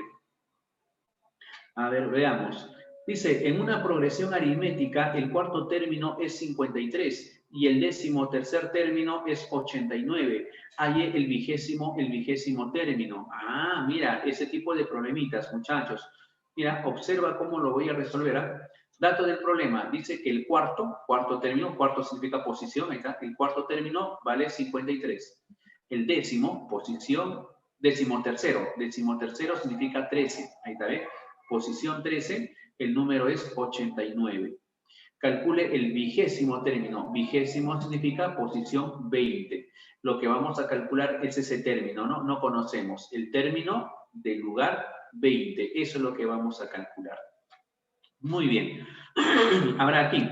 A ver, veamos. Dice, en una progresión aritmética, el cuarto término es 53 y el 13º término es 89. Hay el vigésimo término. Ah, mira, ese tipo de problemitas, muchachos. Mira, observa cómo lo voy a resolver. ¿Eh? Dato del problema. Dice que el cuarto término, cuarto significa posición, ahí está, el cuarto término vale 53. El décimo, posición, décimo tercero significa 13. Ahí está, ¿ves? Posición 13, el número es 89. Calcule el vigésimo término. Vigésimo significa posición 20. Lo que vamos a calcular es ese término, ¿no? No conocemos. El término del lugar 20. Eso es lo que vamos a calcular. Muy bien. Ahora aquí,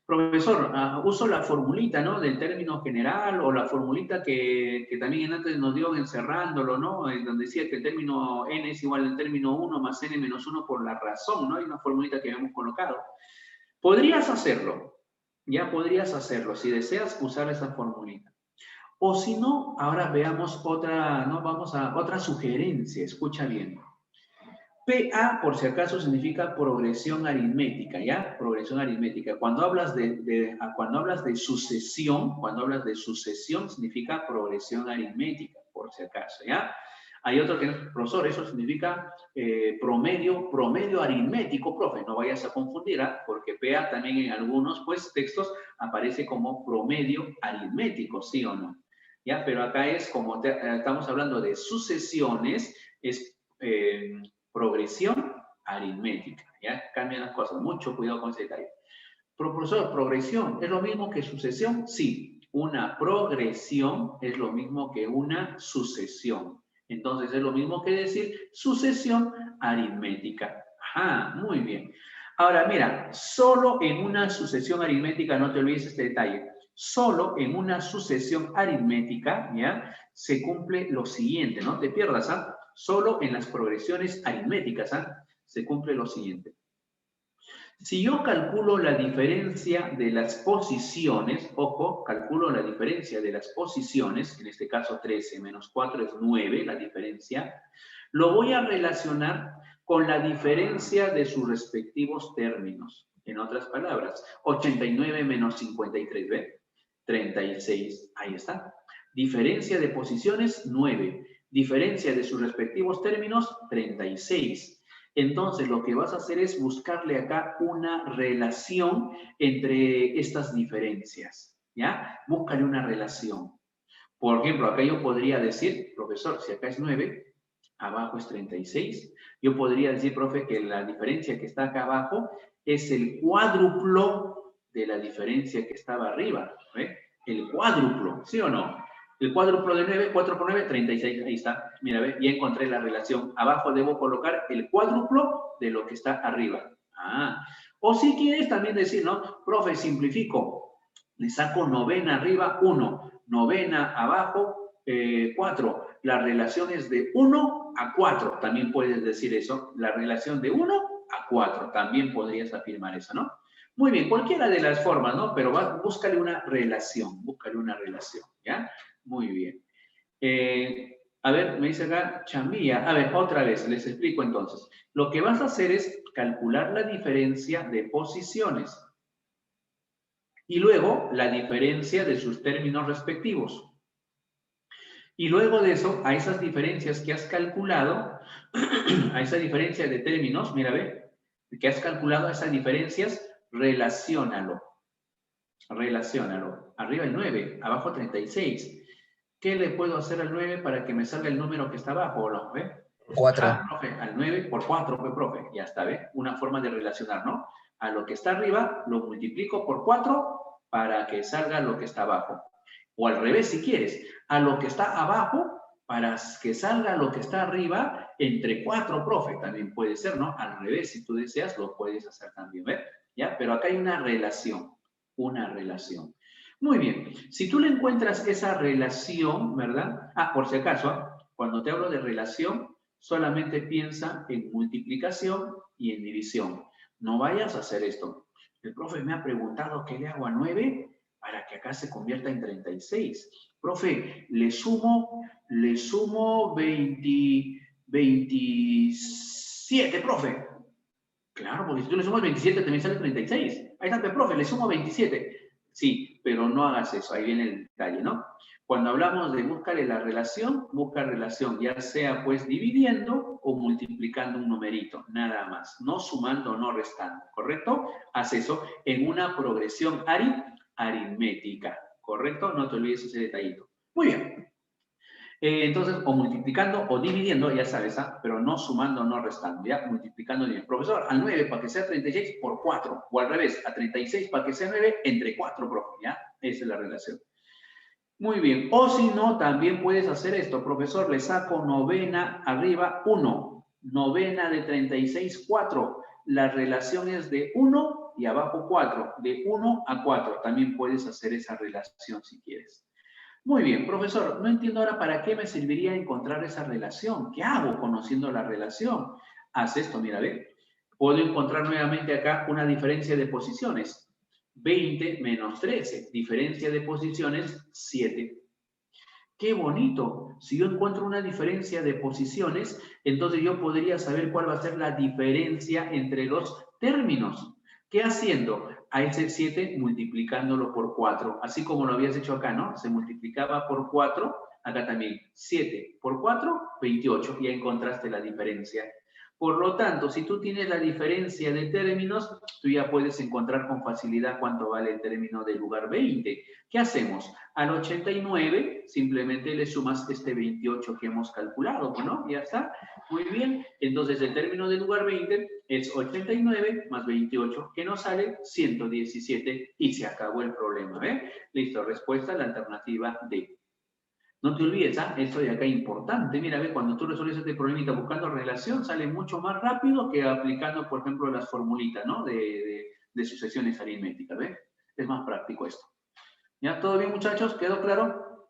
profesor, uso la formulita, ¿no? Del término general o la formulita que también antes nos dio encerrándolo, ¿no? Donde decía que el término n es igual al término 1 más n menos 1 por la razón, ¿no? Hay una formulita que habíamos colocado. Podrías hacerlo, ya podrías hacerlo, si deseas usar esa formulita. O si no, ahora veamos otra, ¿no? Vamos a otra sugerencia, escucha bien. PA, por si acaso, significa progresión aritmética, ¿ya? Progresión aritmética. Cuando hablas de sucesión, significa progresión aritmética, por si acaso, ¿ya? Hay otro que, profesor, eso significa promedio aritmético, profe, no vayas a confundir, ¿ah? Porque PA también en algunos, pues, textos aparece como promedio aritmético, ¿sí o no? ¿Ya? Pero acá es como estamos hablando de sucesiones, es progresión aritmética, ¿ya? Cambian las cosas, mucho cuidado con ese detalle. Profesor, progresión, ¿es lo mismo que sucesión? Sí, una progresión es lo mismo que una sucesión. Entonces, es lo mismo que decir sucesión aritmética. Ajá, muy bien. Ahora, mira, solo en una sucesión aritmética, no te olvides este detalle, solo en una sucesión aritmética, ¿ya? Se cumple lo siguiente, no te pierdas, ¿ah? Solo en las progresiones aritméticas, ¿ah? Se cumple lo siguiente. Si yo calculo la diferencia de las posiciones, ojo, calculo la diferencia de las posiciones, en este caso 13 menos 4 es 9, la diferencia, lo voy a relacionar con la diferencia de sus respectivos términos. En otras palabras, 89 menos 53, ¿ve? 36, ahí está. Diferencia de posiciones, 9. Diferencia de sus respectivos términos, 36. Entonces, lo que vas a hacer es buscarle acá una relación entre estas diferencias, ¿ya? Búscale una relación. Por ejemplo, acá yo podría decir, profesor, si acá es 9, abajo es 36, yo podría decir, profe, que la diferencia que está acá abajo es el cuádruplo de la diferencia que estaba arriba, ¿ve? El cuádruplo, ¿sí o no? El cuádruplo de 9, 4 por 9, 36, ahí está. Mira, ve, ya encontré la relación. Abajo debo colocar el cuádruplo de lo que está arriba. Ah, o si quieres también decir, ¿no? Profe, simplifico. Le saco novena arriba, 1. Novena abajo, 4. La relación es de 1 a 4. También puedes decir eso. La relación de 1 a 4. También podrías afirmar eso, ¿no? Muy bien, cualquiera de las formas, ¿no? Pero búscale una relación, ¿ya? Muy bien. A ver, me dice acá Chambilla. A ver, otra vez, les explico entonces. Lo que vas a hacer es calcular la diferencia de posiciones y luego la diferencia de sus términos respectivos. Y luego de eso, a esas diferencias que has calculado, a esa diferencia de términos, mira, ve, que has calculado a esas diferencias, relaciónalo. Arriba el 9, abajo 36. ¿Qué le puedo hacer al 9 para que me salga el número que está abajo? ¿No? ¿Ve? 4. Ah, profe, al 9 por 4, pues, profe. Ya está, ¿ve? Una forma de relacionar, ¿no? A lo que está arriba lo multiplico por 4 para que salga lo que está abajo. O al revés, si quieres. A lo que está abajo para que salga lo que está arriba entre 4, profe. También puede ser, ¿no? Al revés, si tú deseas, lo puedes hacer también, ¿ve? ¿Ya? Pero acá hay una relación. Una relación. Muy bien, si tú le encuentras esa relación, ¿verdad? Ah, por si acaso, cuando te hablo de relación, solamente piensa en multiplicación y en división. No vayas a hacer esto. El profe me ha preguntado qué le hago a 9 para que acá se convierta en 36. Profe, le sumo 27, profe. Claro, porque si tú le sumas 27 también sale 36. Ahí está, profe, le sumo 27. Sí, pero no hagas eso, ahí viene el detalle, ¿no? Cuando hablamos de buscarle la relación, busca relación, ya sea pues dividiendo o multiplicando un numerito, nada más, no sumando, no restando, ¿correcto? Haz eso en una progresión aritmética, ¿correcto? No te olvides ese detallito. Muy bien. Entonces, o multiplicando o dividiendo, ya sabes, ¿ah? Pero no sumando, no restando, ya multiplicando bien. Profesor, al 9 para que sea 36 por 4, o al revés, a 36 para que sea 9 entre 4, profe, ¿ya? Esa es la relación. Muy bien, o si no, también puedes hacer esto, profesor, le saco novena arriba 1, novena de 36, 4. La relación es de 1 y abajo 4, de 1 a 4. También puedes hacer esa relación si quieres. Muy bien, profesor, no entiendo ahora para qué me serviría encontrar esa relación. ¿Qué hago conociendo la relación? Haz esto, mira, ve. Puedo encontrar nuevamente acá una diferencia de posiciones. 20 menos 13, diferencia de posiciones 7. ¡Qué bonito! Si yo encuentro una diferencia de posiciones, entonces yo podría saber cuál va a ser la diferencia entre los términos. ¿Qué haciendo? A ese 7 multiplicándolo por 4, así como lo habías hecho acá, ¿no? Se multiplicaba por 4, acá también. 7 por 4, 28, ya encontraste la diferencia. Por lo tanto, si tú tienes la diferencia de términos, tú ya puedes encontrar con facilidad cuánto vale el término del lugar 20. ¿Qué hacemos? Al 89 simplemente le sumas este 28 que hemos calculado, ¿no? Ya está. Muy bien. Entonces el término del lugar 20 es 89 más 28, que nos sale 117 y se acabó el problema, ¿eh? Listo, respuesta a la alternativa D. No te olvides, esto de acá es importante. Mira, ve, cuando tú resuelves este problemita buscando relación, sale mucho más rápido que aplicando, por ejemplo, las formulitas, ¿no? De sucesiones aritméticas, ¿ves? Es más práctico esto. ¿Ya? ¿Todo bien, muchachos? ¿Quedó claro?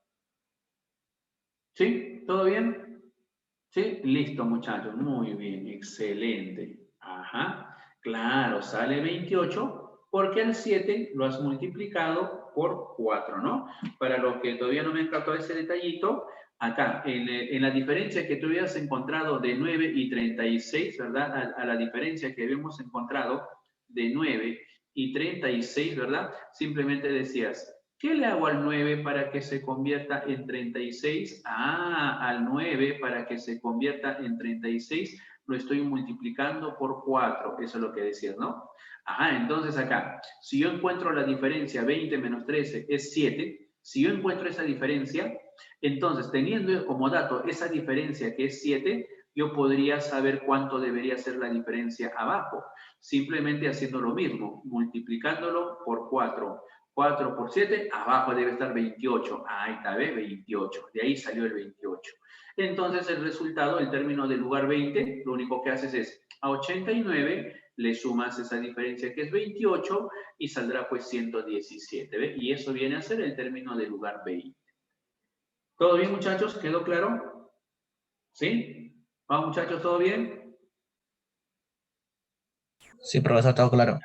¿Sí? ¿Todo bien? ¿Sí? Listo, muchachos. Muy bien. Excelente. Ajá. Claro, sale 28 porque el 7 lo has multiplicado por 4, ¿no? Para los que todavía no me han captado ese detallito, acá, en la diferencia que tú habías encontrado de 9 y 36, ¿verdad? A la diferencia que habíamos encontrado de 9 y 36, ¿verdad? Simplemente decías, ¿qué le hago al 9 para que se convierta en 36? Al 9 para que se convierta en 36 lo estoy multiplicando por 4. Eso es lo que decías, ¿no? Entonces acá, si yo encuentro la diferencia 20 menos 13 es 7, si yo encuentro esa diferencia, entonces teniendo como dato esa diferencia que es 7, yo podría saber cuánto debería ser la diferencia abajo. Simplemente haciendo lo mismo, multiplicándolo por 4. 4 por 7, abajo debe estar 28. Ahí está, ¿ves? 28. De ahí salió el 28. Entonces el resultado, el término del lugar 20, lo único que haces es a 89 le sumas esa diferencia que es 28 y saldrá pues 117. ¿Ves? Y eso viene a ser el término del lugar 20. ¿Todo bien, muchachos? ¿Quedó claro? ¿Sí? ¿Vamos, muchachos? ¿Todo bien? Sí, profesor, todo claro.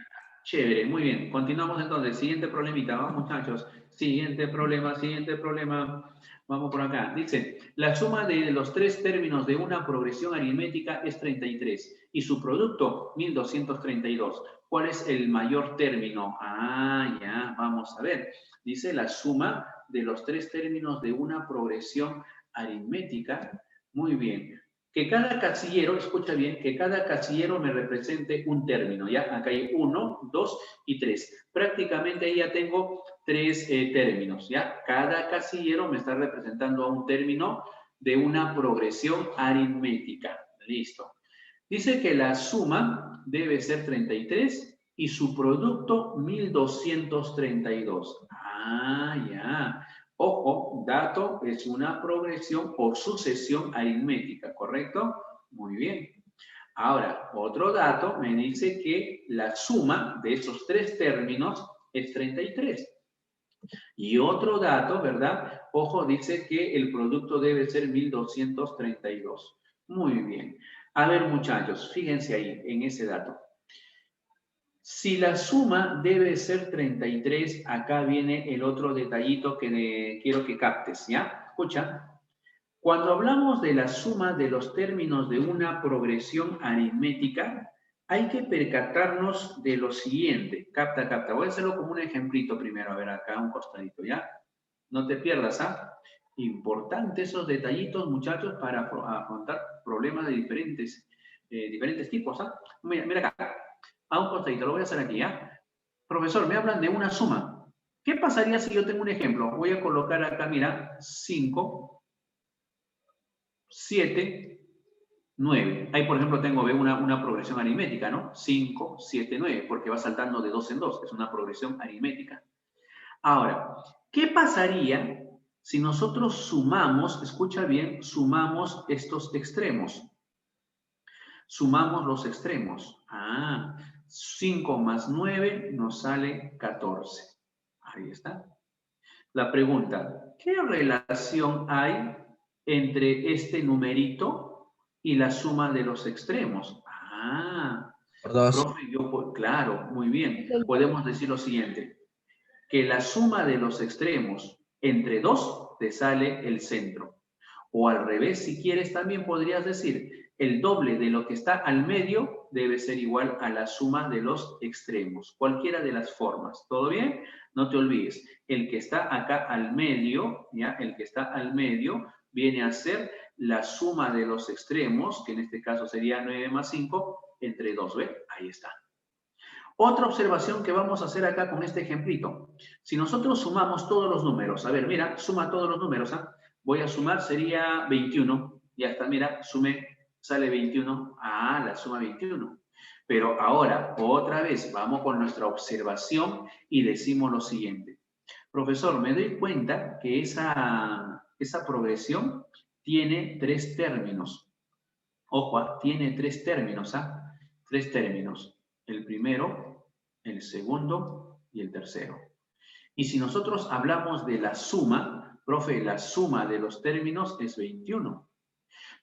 Chévere, muy bien. Continuamos entonces. Siguiente problemita, vamos muchachos. Siguiente problema, siguiente problema. Vamos por acá. Dice, la suma de los tres términos de una progresión aritmética es 33 y su producto 1232. ¿Cuál es el mayor término? Ya, vamos a ver. Dice la suma de los tres términos de una progresión aritmética. Muy bien. Que cada casillero, escucha bien, que cada casillero me represente un término, ¿ya? Acá hay 1, 2 y 3. Prácticamente ahí ya tengo 3 términos, ¿ya? Cada casillero me está representando a un término de una progresión aritmética. Listo. Dice que la suma debe ser 33 y su producto 1232. Ya. Ojo, dato es una progresión o sucesión aritmética, ¿correcto? Muy bien. Ahora, otro dato me dice que la suma de esos tres términos es 33. Y otro dato, ¿verdad? Ojo, dice que el producto debe ser 1232. Muy bien. A ver, muchachos, fíjense ahí en ese dato. Si la suma debe ser 33, acá viene el otro detallito que quiero que captes, ¿ya? Escucha. Cuando hablamos de la suma de los términos de una progresión aritmética, hay que percatarnos de lo siguiente. Capta, capta. Voy a hacerlo como un ejemplito primero. A ver, acá un costadito, ¿ya? No te pierdas, ¿ah? Importante esos detallitos, muchachos, para afrontar problemas de diferentes tipos, ¿ah? Mira acá. A un costadito, lo voy a hacer aquí, ¿ya? Profesor, me hablan de una suma. ¿Qué pasaría si yo tengo un ejemplo? Voy a colocar acá, mira, 5, 7, 9. Ahí, por ejemplo, tengo una progresión aritmética, ¿no? 5, 7, 9, porque va saltando de 2 en 2. Es una progresión aritmética. Ahora, ¿qué pasaría si nosotros sumamos, escucha bien, sumamos estos extremos? Sumamos los extremos. 5 más 9 nos sale 14. Ahí está. La pregunta, ¿qué relación hay entre este numerito y la suma de los extremos? Por dos. Profe, claro, muy bien. Podemos decir lo siguiente, que la suma de los extremos entre 2 te sale el centro. O al revés, si quieres, también podrías decir el doble de lo que está al medio debe ser igual a la suma de los extremos. Cualquiera de las formas. ¿Todo bien? No te olvides. El que está acá al medio, ¿ya? El que está al medio viene a ser la suma de los extremos, que en este caso sería 9 más 5, entre 2. ¿Ve? Ahí está. Otra observación que vamos a hacer acá con este ejemplito. Si nosotros sumamos todos los números, a ver, mira, suma todos los números, ¿ah? Voy a sumar, sería 21. Ya está, mira, sumé, sale 21. Ah, la suma 21. Pero ahora, otra vez, vamos con nuestra observación y decimos lo siguiente. Profesor, me doy cuenta que esa progresión tiene 3 términos. Ojo, tiene 3 términos, ¿ah? 3 términos. El primero, el segundo y el tercero. Y si nosotros hablamos de la suma, profe, la suma de los términos es 21.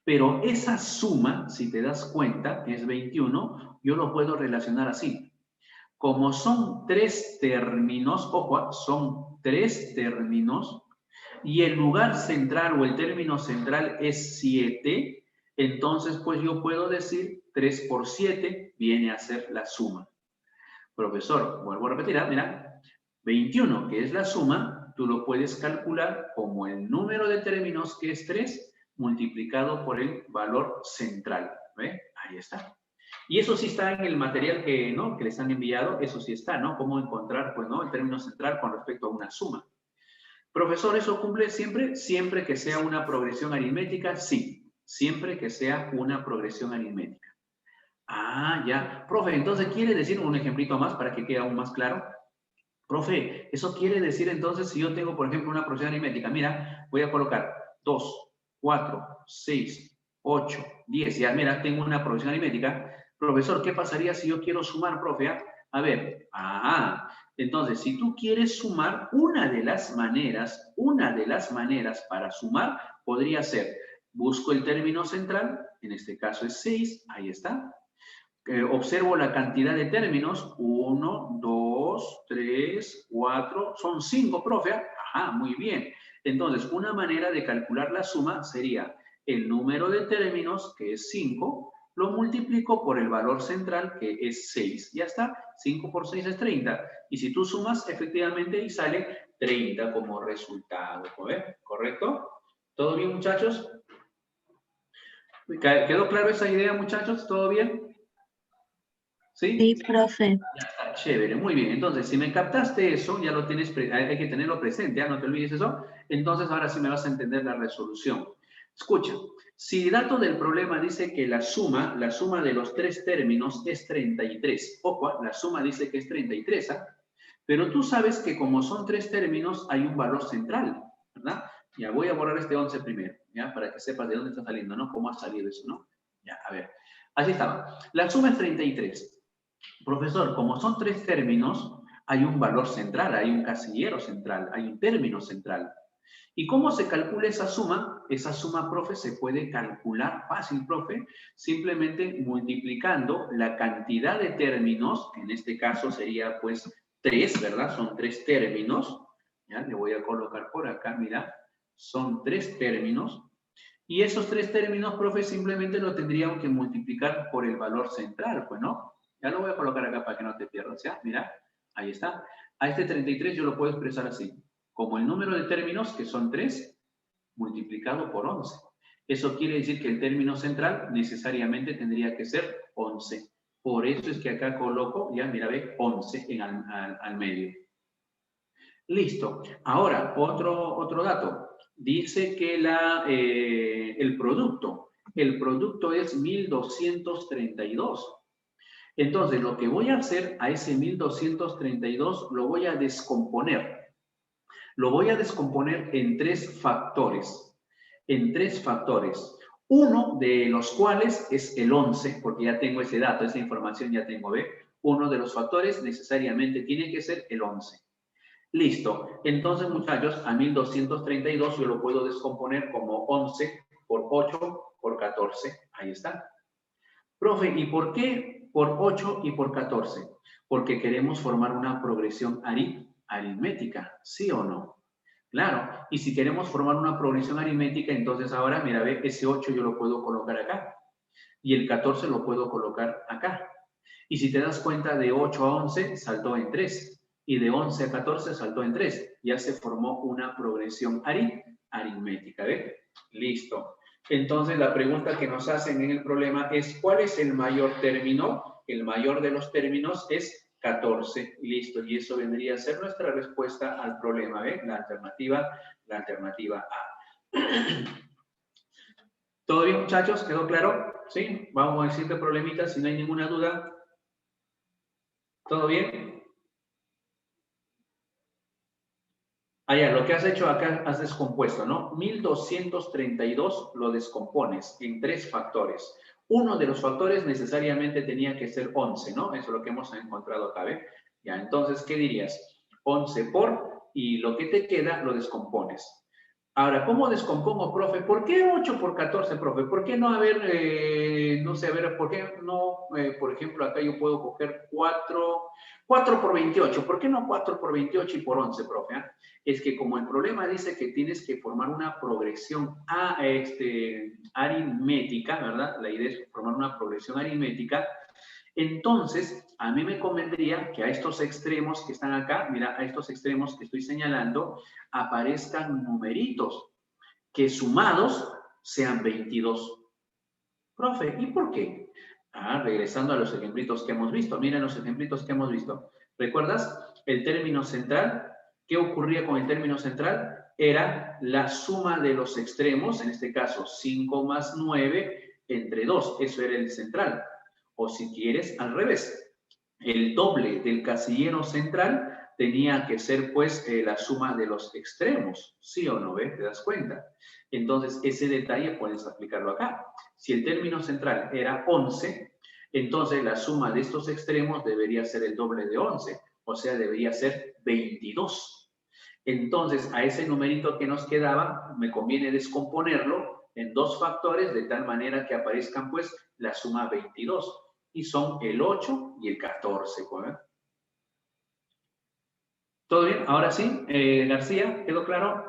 Pero esa suma, si te das cuenta, es 21, yo lo puedo relacionar así. Como son 3 términos, ojo, son 3 términos, y el lugar central o el término central es 7, entonces pues yo puedo decir 3 por 7 viene a ser la suma. Profesor, vuelvo a repetir, mira, 21, que es la suma, tú lo puedes calcular como el número de términos, que es 3, multiplicado por el valor central. ¿Ve? Ahí está. Y eso sí está en el material que les han enviado, eso sí está, ¿no? Cómo encontrar, pues, ¿no? El término central con respecto a una suma. Profesor, ¿eso cumple siempre? Siempre que sea una progresión aritmética, sí. Siempre que sea una progresión aritmética. Ah, ya. Profe, entonces, ¿quiere decir un ejemplito más para que quede aún más claro? Profe, eso quiere decir entonces, si yo tengo, por ejemplo, una progresión aritmética, mira, voy a colocar 2, 4, 6, 8, 10, ya, mira, tengo una progresión aritmética. Profesor, ¿qué pasaría si yo quiero sumar, profe? A ver, entonces, si tú quieres sumar, una de las maneras para sumar podría ser, busco el término central, en este caso es 6, ahí está. Observo la cantidad de términos, 1, 2, 3, 4, son 5, profe. Ajá, muy bien. Entonces, una manera de calcular la suma sería el número de términos, que es 5, lo multiplico por el valor central, que es 6. Ya está, 5 por 6 es 30. Y si tú sumas, efectivamente, y sale 30 como resultado. ¿Correcto? ¿Todo bien, muchachos? ¿Quedó claro esa idea, muchachos? ¿Todo bien? ¿Sí? Sí, profe. Ya está, chévere, muy bien. Entonces, si me captaste eso, ya lo tienes, hay que tenerlo presente, ¿ya? No te olvides eso. Entonces, ahora sí me vas a entender la resolución. Escucha, si el dato del problema dice que la suma de los 3 términos es 33. Ojo, la suma dice que es 33, ¿ah? Pero tú sabes que como son 3 términos, hay un valor central, ¿verdad? Ya, voy a borrar este 11 primero, ¿ya? Para que sepas de dónde está saliendo, ¿no? Cómo ha salido eso, ¿no? Ya, a ver. Así estaba. La suma es 33. Profesor, como son 3 términos, hay un valor central, hay un casillero central, hay un término central. ¿Y cómo se calcula esa suma? Esa suma, profe, se puede calcular fácil, profe, simplemente multiplicando la cantidad de términos, que en este caso sería, pues, 3, ¿verdad? Son 3 términos. Ya, le voy a colocar por acá, mira, son 3 términos. Y esos 3 términos, profe, simplemente lo tendríamos que multiplicar por el valor central, pues, ¿no? Ya lo voy a colocar acá para que no te pierdas, ¿ya? Mira, ahí está. A este 33 yo lo puedo expresar así, como el número de términos, que son 3, multiplicado por 11. Eso quiere decir que el término central necesariamente tendría que ser 11. Por eso es que acá coloco, ya mira, ve, 11 al medio. Listo. Ahora, otro dato. Dice que el producto es 1232. Entonces, lo que voy a hacer a ese 1232 lo voy a descomponer. Lo voy a descomponer en 3 factores. En 3 factores. Uno de los cuales es el 11, porque ya tengo ese dato, esa información ya tengo, ¿ve? Uno de los factores necesariamente tiene que ser el 11. Listo. Entonces, muchachos, a 1232 yo lo puedo descomponer como 11 por 8 por 14. Ahí está. Profe, ¿y por qué por 8 y por 14? Porque queremos formar una progresión aritmética, ¿sí o no? Claro, y si queremos formar una progresión aritmética, entonces ahora, mira, ve, ese 8 yo lo puedo colocar acá. Y el 14 lo puedo colocar acá. Y si te das cuenta, de 8 a 11 saltó en 3. Y de 11 a 14 saltó en 3. Ya se formó una progresión aritmética, ¿ve? Listo. Entonces, la pregunta que nos hacen en el problema es, ¿cuál es el mayor término? El mayor de los términos es 14. Listo. Y eso vendría a ser nuestra respuesta al problema, ¿ve? La alternativa A. ¿Todo bien, muchachos? ¿Quedó claro? ¿Sí? Vamos a decirte problemitas si no hay ninguna duda. ¿Todo bien? Allá, lo que has hecho acá, has descompuesto, ¿no? 1232 lo descompones en 3 factores. Uno de los factores necesariamente tenía que ser 11, ¿no? Eso es lo que hemos encontrado acá, ¿ve? Ya, entonces, ¿qué dirías? 11 por, y lo que te queda lo descompones. Ahora, ¿cómo descompongo, profe? ¿Por qué 8 por 14, profe? ¿Por qué no, a ver, no sé, a ver, ¿por qué no, por ejemplo, acá yo puedo coger 4 por 28? ¿Por qué no 4 por 28 y por 11, profe? Es que como el problema dice que tienes que formar una progresión aritmética, ¿verdad? La idea es formar una progresión aritmética. Entonces, a mí me convendría que a estos extremos que están acá, mira, a estos extremos que estoy señalando, aparezcan numeritos que sumados sean 22. Profe, ¿y por qué? Regresando a los ejemplitos que hemos visto. Miren los ejemplitos que hemos visto. ¿Recuerdas el término central? ¿Qué ocurría con el término central? Era la suma de los extremos, en este caso 5 más 9 entre 2. Eso era el central. O si quieres, al revés. El doble del casillero central tenía que ser, pues, la suma de los extremos. ¿Sí o no? ¿Ves? ¿Te das cuenta? Entonces, ese detalle puedes aplicarlo acá. Si el término central era 11, entonces la suma de estos extremos debería ser el doble de 11. O sea, debería ser 22. Entonces, a ese numerito que nos quedaba, me conviene descomponerlo en 2 factores de tal manera que aparezcan, pues, la suma 22. Y son el 8 y el 14. ¿Eh? ¿Todo bien? Ahora sí, García, ¿quedó claro?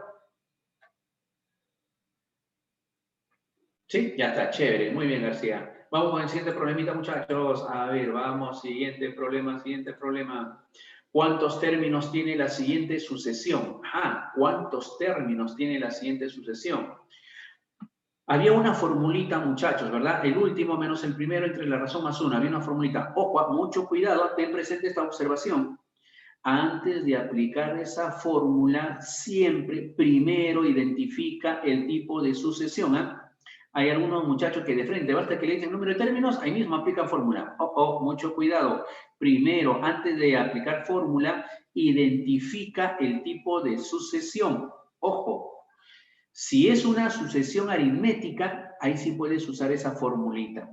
Sí, ya está, chévere. Muy bien, García. Vamos con el siguiente problemita, muchachos. A ver, vamos, siguiente problema, siguiente problema. ¿Cuántos términos tiene la siguiente sucesión? ¿Cuántos términos tiene la siguiente sucesión? Había una formulita, muchachos, ¿verdad? El último menos el primero entre la razón más 1. Había una formulita. Ojo, mucho cuidado, ten presente esta observación. Antes de aplicar esa fórmula, siempre primero identifica el tipo de sucesión. Hay algunos muchachos que de frente, basta que le dicen número de términos, ahí mismo aplican fórmula. Mucho cuidado. Primero, antes de aplicar fórmula, identifica el tipo de sucesión. Ojo. Si es una sucesión aritmética, ahí sí puedes usar esa formulita.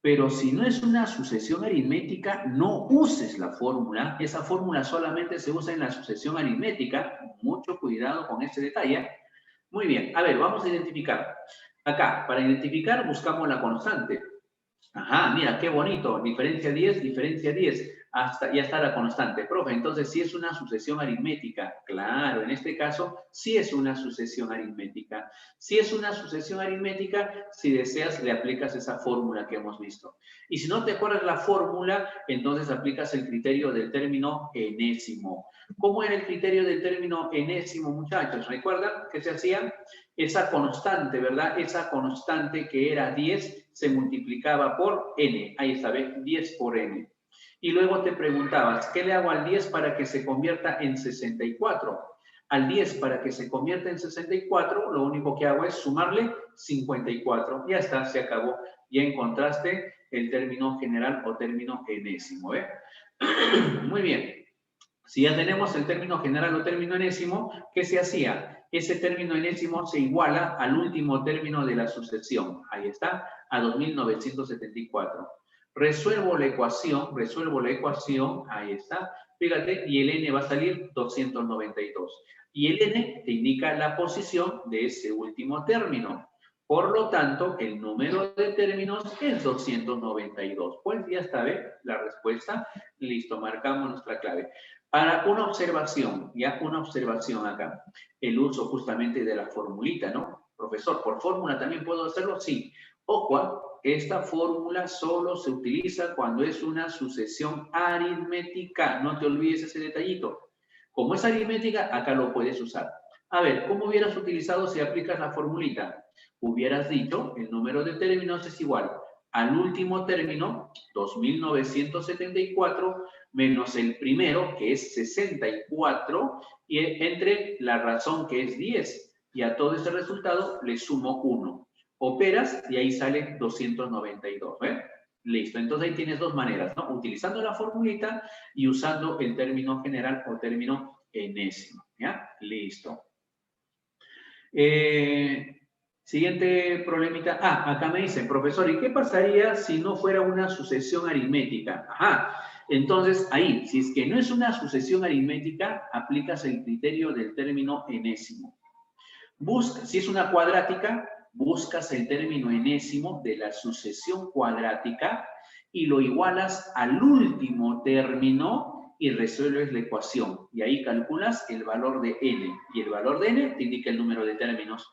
Pero si no es una sucesión aritmética, no uses la fórmula. Esa fórmula solamente se usa en la sucesión aritmética. Mucho cuidado con este detalle. Muy bien. A ver, vamos a identificar. Acá, para identificar, buscamos la constante. Mira, qué bonito. Diferencia 10, diferencia 10. Ya está la constante. Profe, entonces, ¿sí es una sucesión aritmética? Claro, en este caso, sí es una sucesión aritmética. Si es una sucesión aritmética, si deseas, le aplicas esa fórmula que hemos visto. Y si no te acuerdas la fórmula, entonces aplicas el criterio del término enésimo. ¿Cómo era el criterio del término enésimo, muchachos? ¿Recuerdan qué se hacía? Esa constante, ¿verdad? Esa constante que era 10 se multiplicaba por n. Ahí está, ¿ves? 10 por n. Y luego te preguntabas, ¿qué le hago al 10 para que se convierta en 64? Al 10 para que se convierta en 64, lo único que hago es sumarle 54. Ya está, se acabó. Ya encontraste el término general o término enésimo, ¿eh? Muy bien. Si ya tenemos el término general o término enésimo, ¿qué se hacía? Ese término enésimo se iguala al último término de la sucesión. Ahí está, a 2974. Resuelvo la ecuación, ahí está. Fíjate, y el n va a salir 292. Y el n te indica la posición de ese último término. Por lo tanto, el número de términos es 292. Pues ya está, ¿ve? La respuesta. Listo, marcamos nuestra clave. Para una observación, ya una observación acá. El uso justamente de la formulita, ¿no? Profesor, ¿por fórmula también puedo hacerlo? Sí. Ojo, esta fórmula solo se utiliza cuando es una sucesión aritmética. No te olvides ese detallito. Como es aritmética, acá lo puedes usar. A ver, ¿cómo hubieras utilizado si aplicas la formulita? Hubieras dicho, el número de términos es igual al último término, 2974, menos el primero, que es 64, y entre la razón, que es 10. Y a todo ese resultado le sumo 1. Operas y ahí sale 292, ¿eh? Listo, entonces ahí tienes dos maneras, ¿no? Utilizando la formulita y usando el término general o término enésimo, ¿ya? Listo. Siguiente problemita. Ah, acá me dicen, profesor, ¿y qué pasaría si no fuera una sucesión aritmética? Ajá, entonces ahí, si es que no es una sucesión aritmética, aplicas el criterio del término enésimo. Si es una cuadrática, buscas el término enésimo de la sucesión cuadrática y lo igualas al último término y resuelves la ecuación. Y ahí calculas el valor de n. Y el valor de n te indica el número de términos.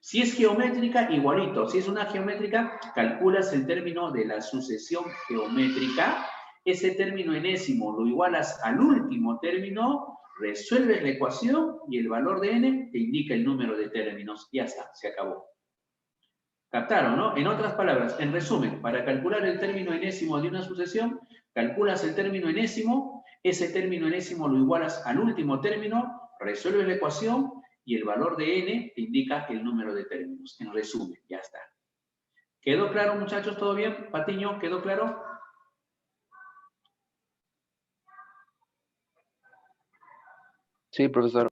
Si es geométrica, igualito. Si es una geométrica, calculas el término de la sucesión geométrica. Ese término enésimo lo igualas al último término, resuelves la ecuación y el valor de n te indica el número de términos. Ya está, se acabó. ¿Captaron, no? En otras palabras, en resumen, para calcular el término enésimo de una sucesión, calculas el término enésimo, ese término enésimo lo igualas al último término, resuelves la ecuación y el valor de n te indica el número de términos. En resumen, ya está. ¿Quedó claro, muchachos? ¿Todo bien? Patiño, ¿quedó claro? Sí, profesor.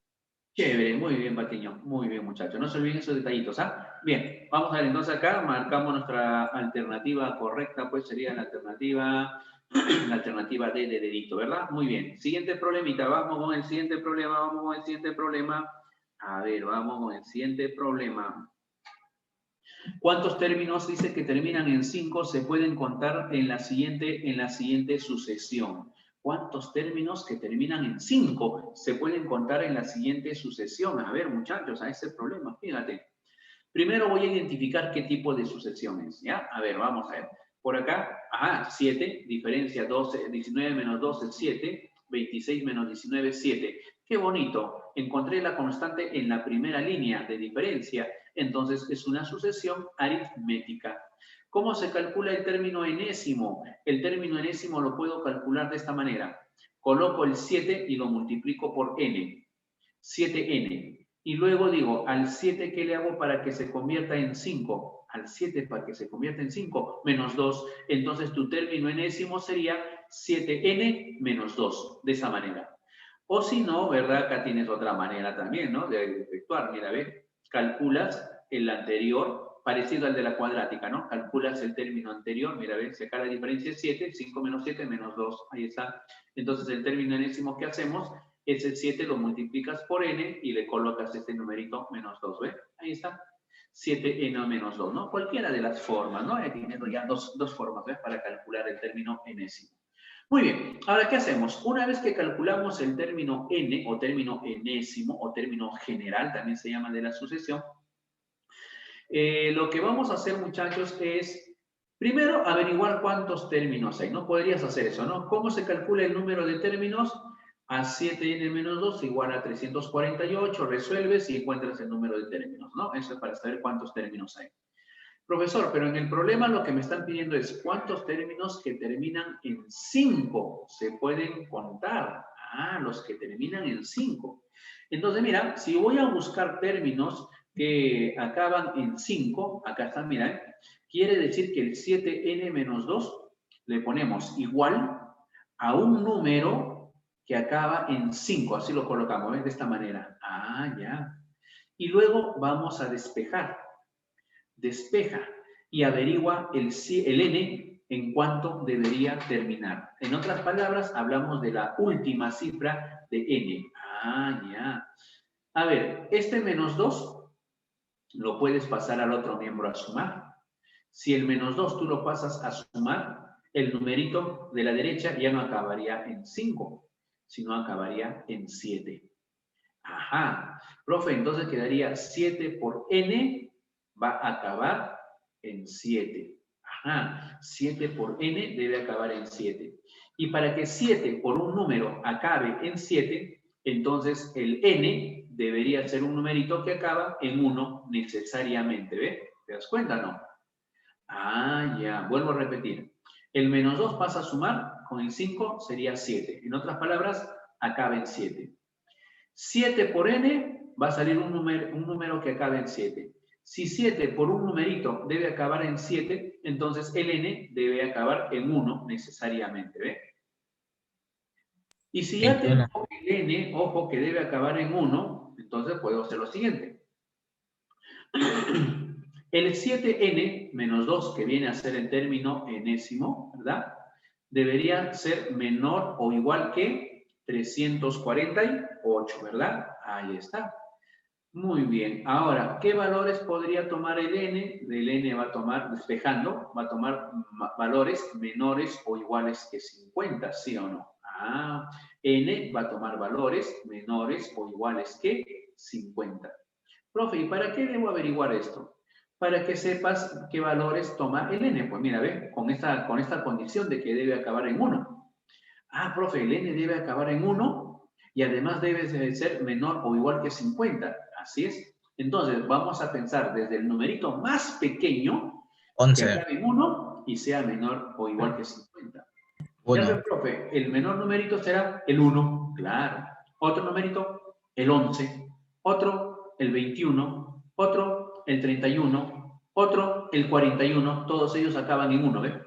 Chévere, muy bien, Patiño. Muy bien, muchachos. No se olviden esos detallitos, ¿ah? Bien, vamos a ver entonces acá, marcamos nuestra alternativa correcta, pues sería la alternativa D de dedito, ¿verdad? Muy bien. Siguiente problemita, vamos con el siguiente problema, vamos con el siguiente problema. A ver, vamos con el siguiente problema. ¿Cuántos términos dice que terminan en 5 se pueden contar en la siguiente sucesión? ¿Cuántos términos que terminan en 5 se pueden contar en la siguiente sucesión? A ver, muchachos, a ese problema, fíjate. Primero voy a identificar qué tipo de sucesión es, ¿ya? A ver, vamos a ver. Por acá, 7, diferencia 12, 19 menos 2 es 7, 26 menos 19 es 7. ¡Qué bonito! Encontré la constante en la primera línea de diferencia, entonces es una sucesión aritmética. ¿Cómo se calcula el término enésimo? El término enésimo lo puedo calcular de esta manera. Coloco el 7 y lo multiplico por n. 7n. Y luego digo, al 7, ¿qué le hago para que se convierta en 5? Al 7 para que se convierta en 5, menos 2. Entonces tu término enésimo sería 7n menos 2, de esa manera. O si no, ¿verdad? Acá tienes otra manera también, ¿no? De efectuar, mira, ve, calculas el anterior, parecido al de la cuadrática, ¿no? Calculas el término anterior, mira, ve, si acá la diferencia es 7, 5 menos 7 menos 2, ahí está. Entonces el término enésimo que hacemos es el 7, lo multiplicas por n y le colocas este numerito menos 2, ¿ve? Ahí está. 7n menos 2, ¿no? Cualquiera de las formas, ¿no? Tienes ya dos formas, ¿ves? Para calcular el término enésimo. Muy bien, ahora, ¿qué hacemos? Una vez que calculamos el término n, o término enésimo, o término general, también se llama de la sucesión, lo que vamos a hacer, muchachos, es primero averiguar cuántos términos hay, ¿no? Podrías hacer eso, ¿no? ¿Cómo se calcula el número de términos? A 7n menos 2 igual a 348, resuelves y encuentras el número de términos, ¿no? Eso es para saber cuántos términos hay. Profesor, pero en el problema lo que me están pidiendo es cuántos términos que terminan en 5 se pueden contar. Ah, los que terminan en 5. Entonces, mira, si voy a buscar términos que acaban en 5, acá están, mira, quiere decir que el 7n menos 2 le ponemos igual a un número que acaba en 5. Así lo colocamos, ¿ves? De esta manera. Ah, ya. Y luego vamos a despejar. Despeja y averigua el n en cuánto debería terminar. En otras palabras, hablamos de la última cifra de n. Ah, ya. A ver, este menos 2 lo puedes pasar al otro miembro a sumar. Si el menos 2 tú lo pasas a sumar, el numerito de la derecha ya no acabaría en 5, sino acabaría en 7. Ajá. Profe, entonces quedaría 7 por n va a acabar en 7. Ajá. 7 por n debe acabar en 7. Y para que 7 por un número acabe en 7, entonces el n debería ser un numerito que acaba en 1 necesariamente. ¿Ve? ¿Te das cuenta o no? Ah, ya. Vuelvo a repetir. El menos 2 pasa a sumar, con el 5 sería 7. En otras palabras, acaba en 7. 7 por n va a salir un número que acabe en 7. Si 7 por un numerito debe acabar en 7, entonces el n debe acabar en 1 necesariamente. ¿Ve? Y si ya 21. tengo el n, ojo, que debe acabar en 1, entonces puedo hacer lo siguiente. El 7n menos 2, que viene a ser el término enésimo, ¿verdad? Debería ser menor o igual que 348, ¿verdad? Ahí está. Muy bien. Ahora, ¿qué valores podría tomar el n? El n va a tomar, despejando, va a tomar valores menores o iguales que 50, ¿sí o no? Ah, n va a tomar valores menores o iguales que 50. Profe, ¿y para qué debo averiguar esto? Para que sepas qué valores toma el n. Pues mira, ve, con esta condición de que debe acabar en 1. Ah, profe, el n debe acabar en 1 y además debe ser menor o igual que 50. Así es. Entonces, vamos a pensar desde el numerito más pequeño, 11. que acabe en 1 y sea menor o igual que 50. 1. Ya ve, profe, el menor numerito será el 1, claro. Otro numerito, el 11. Otro, el 21. Otro, el 31. Otro, el 41. Todos ellos acaban en 1, ¿ve?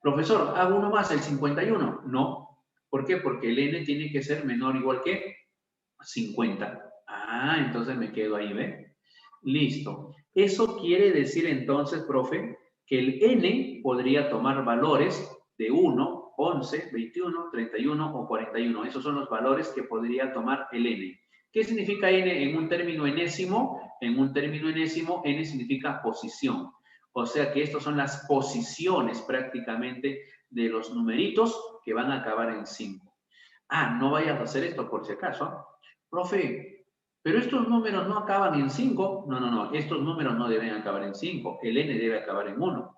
Profesor, ¿hago uno más, el 51? No. ¿Por qué? Porque el n tiene que ser menor o igual que 50. Ah, entonces me quedo ahí, ¿ve? Listo. Eso quiere decir entonces, profe, que el n podría tomar valores de 1, 11, 21, 31 o 41. Esos son los valores que podría tomar el n. ¿Qué significa n en un término enésimo? En un término enésimo, n significa posición. O sea que estas son las posiciones prácticamente de los numeritos que van a acabar en 5. Ah, no vayas a hacer esto por si acaso. Profe, pero estos números no acaban en 5. No. Estos números no deben acabar en 5. El n debe acabar en 1.